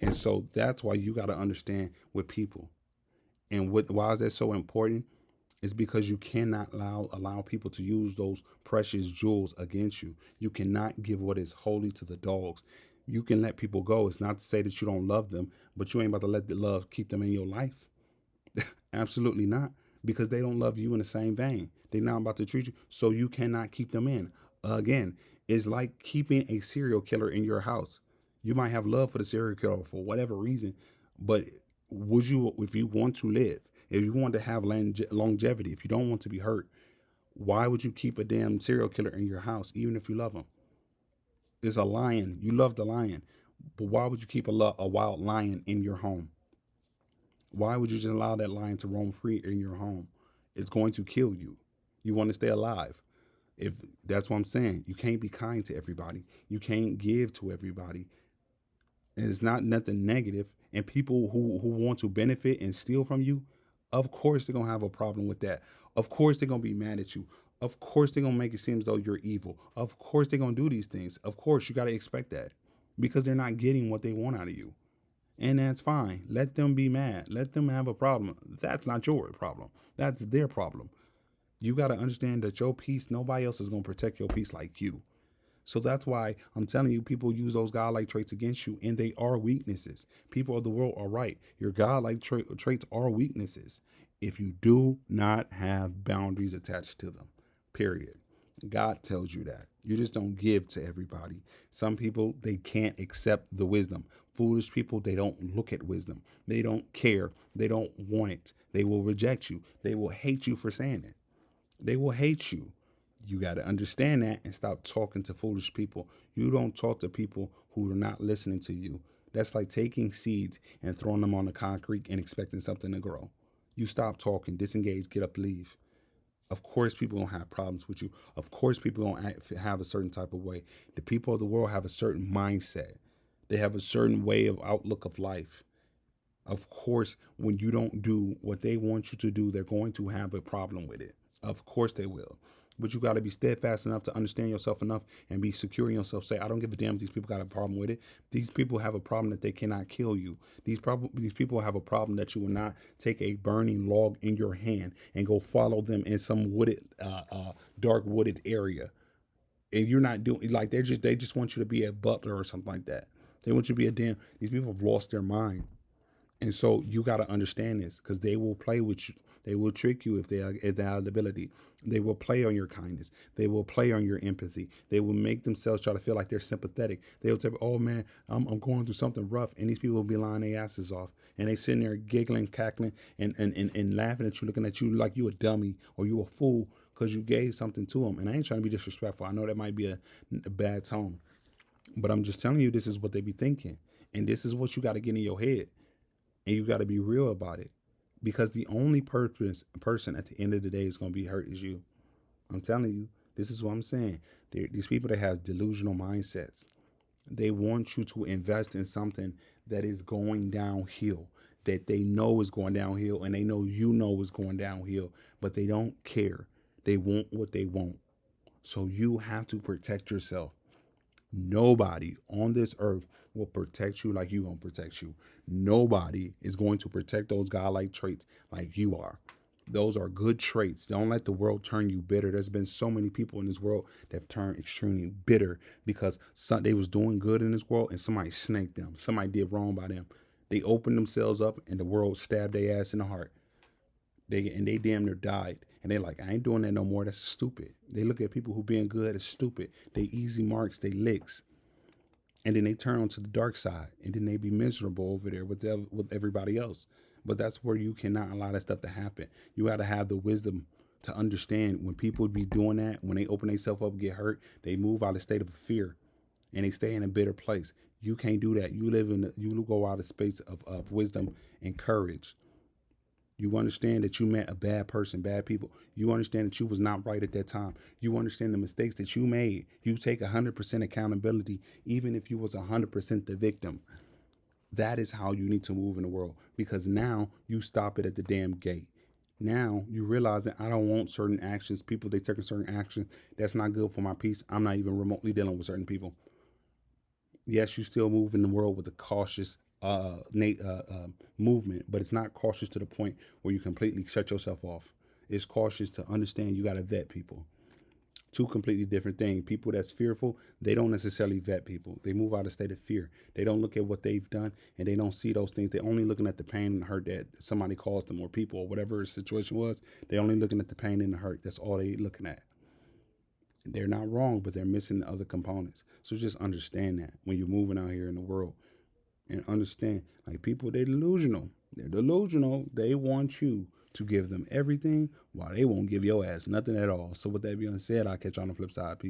And so that's why you got to understand with people. And why is that so important? It's because you cannot allow people to use those precious jewels against you. You cannot give what is holy to the dogs. You can let people go. It's not to say that you don't love them, but you ain't about to let the love keep them in your life. Absolutely not, because they don't love you in the same vein. They're not about to treat you, so you cannot keep them in. Again, it's like keeping a serial killer in your house. You might have love for the serial killer for whatever reason, but would you, if you want to live, if you want to have longevity, if you don't want to be hurt, why would you keep a damn serial killer in your house, even if you love him? It's a lion. You love the lion, but why would you keep a wild lion in your home? Why would you just allow that lion to roam free in your home? It's going to kill you. You want to stay alive. If that's what I'm saying, you can't be kind to everybody. You can't give to everybody. And it's not nothing negative. And people who want to benefit and steal from you, of course they're gonna have a problem with that. Of course they're gonna be mad at you. Of course they're gonna make it seem as though you're evil. Of course they're gonna do these things. Of course you gotta expect that. Because they're not getting what they want out of you. And that's fine. Let them be mad. Let them have a problem. That's not your problem. That's their problem. You got to understand that your peace, nobody else is going to protect your peace like you. So that's why I'm telling you, people use those godlike traits against you, and they are weaknesses. People of the world are right. Your godlike traits are weaknesses if you do not have boundaries attached to them. Period. God tells you that. You just don't give to everybody. Some people, they can't accept the wisdom. Foolish people, they don't look at wisdom. They don't care. They don't want it. They will reject you. They will hate you for saying it. They will hate you. You got to understand that and stop talking to foolish people. You don't talk to people who are not listening to you. That's like taking seeds and throwing them on the concrete and expecting something to grow. You stop talking, disengage, get up, leave. Of course, people gonna have problems with you. Of course, people gonna have a certain type of way. The people of the world have a certain mindset. They have a certain way of outlook of life. Of course, when you don't do what they want you to do, they're going to have a problem with it. Of course they will. But you got to be steadfast enough to understand yourself enough and be secure in yourself. Say, I don't give a damn if these people got a problem with it. These people have a problem that they cannot kill you. These people have a problem that you will not take a burning log in your hand and go follow them in some wooded, dark wooded area. And you're not doing like they just want you to be a butler or something like that. They want you to be a damn. These people have lost their mind. And so you got to understand this because they will play with you. They will trick you if they have the ability. They will play on your kindness. They will play on your empathy. They will make themselves try to feel like they're sympathetic. They will tell, oh man, I'm going through something rough. And these people will be lying their asses off. And they sitting there giggling, cackling, and laughing at you, looking at you like you a dummy or you a fool because you gave something to them. And I ain't trying to be disrespectful. I know that might be a bad tone. But I'm just telling you, this is what they be thinking. And this is what you got to get in your head. And you got to be real about it because the only person at the end of the day is going to be hurt is you. I'm telling you, this is what I'm saying. These people that have delusional mindsets, they want you to invest in something that is going downhill, that they know is going downhill, and they know you know is going downhill, but they don't care. They want what they want. So you have to protect yourself. Nobody on this earth will protect you like you gonna protect you. Nobody is going to protect those godlike traits like you are. Those are good traits. Don't let the world turn you bitter. There's been so many people in this world that have turned extremely bitter because they was doing good in this world and somebody snaked them. Somebody did wrong by them. They opened themselves up and the world stabbed their ass in the heart. They damn near died. And they like, I ain't doing that no more. That's stupid. They look at people who being good as stupid. They easy marks, they licks. And then they turn onto the dark side. And then they be miserable over there with everybody else. But that's where you cannot allow that stuff to happen. You got to have the wisdom to understand when people be doing that, when they open themselves up, get hurt, they move out of state of fear and they stay in a bitter place. You can't do that. You go out of space of wisdom and courage. You understand that you met a bad person, bad people. You understand that you was not right at that time. You understand the mistakes that you made. You take 100% accountability, even if you was 100% the victim. That is how you need to move in the world, because now you stop it at the damn gate. Now you realize that I don't want certain actions. People, they taking certain action that's not good for my peace. I'm not even remotely dealing with certain people. Yes, you still move in the world with a cautious movement, but it's not cautious to the point where you completely shut yourself off. It's cautious to understand you got to vet people. Two completely different things. People that's fearful, they don't necessarily vet people. They move out of state of fear. They don't look at what they've done, and they don't see those things. They're only looking at the pain and hurt that somebody caused them, or people, or whatever the situation was. They're only looking at the pain and the hurt. That's all they looking at. They're not wrong, but they're missing the other components. So just understand that when you're moving out here in the world, and understand, like, people, they're delusional. They're delusional. They want you to give them everything while they won't give your ass nothing at all. So with that being said, I'll catch you on the flip side. Peace.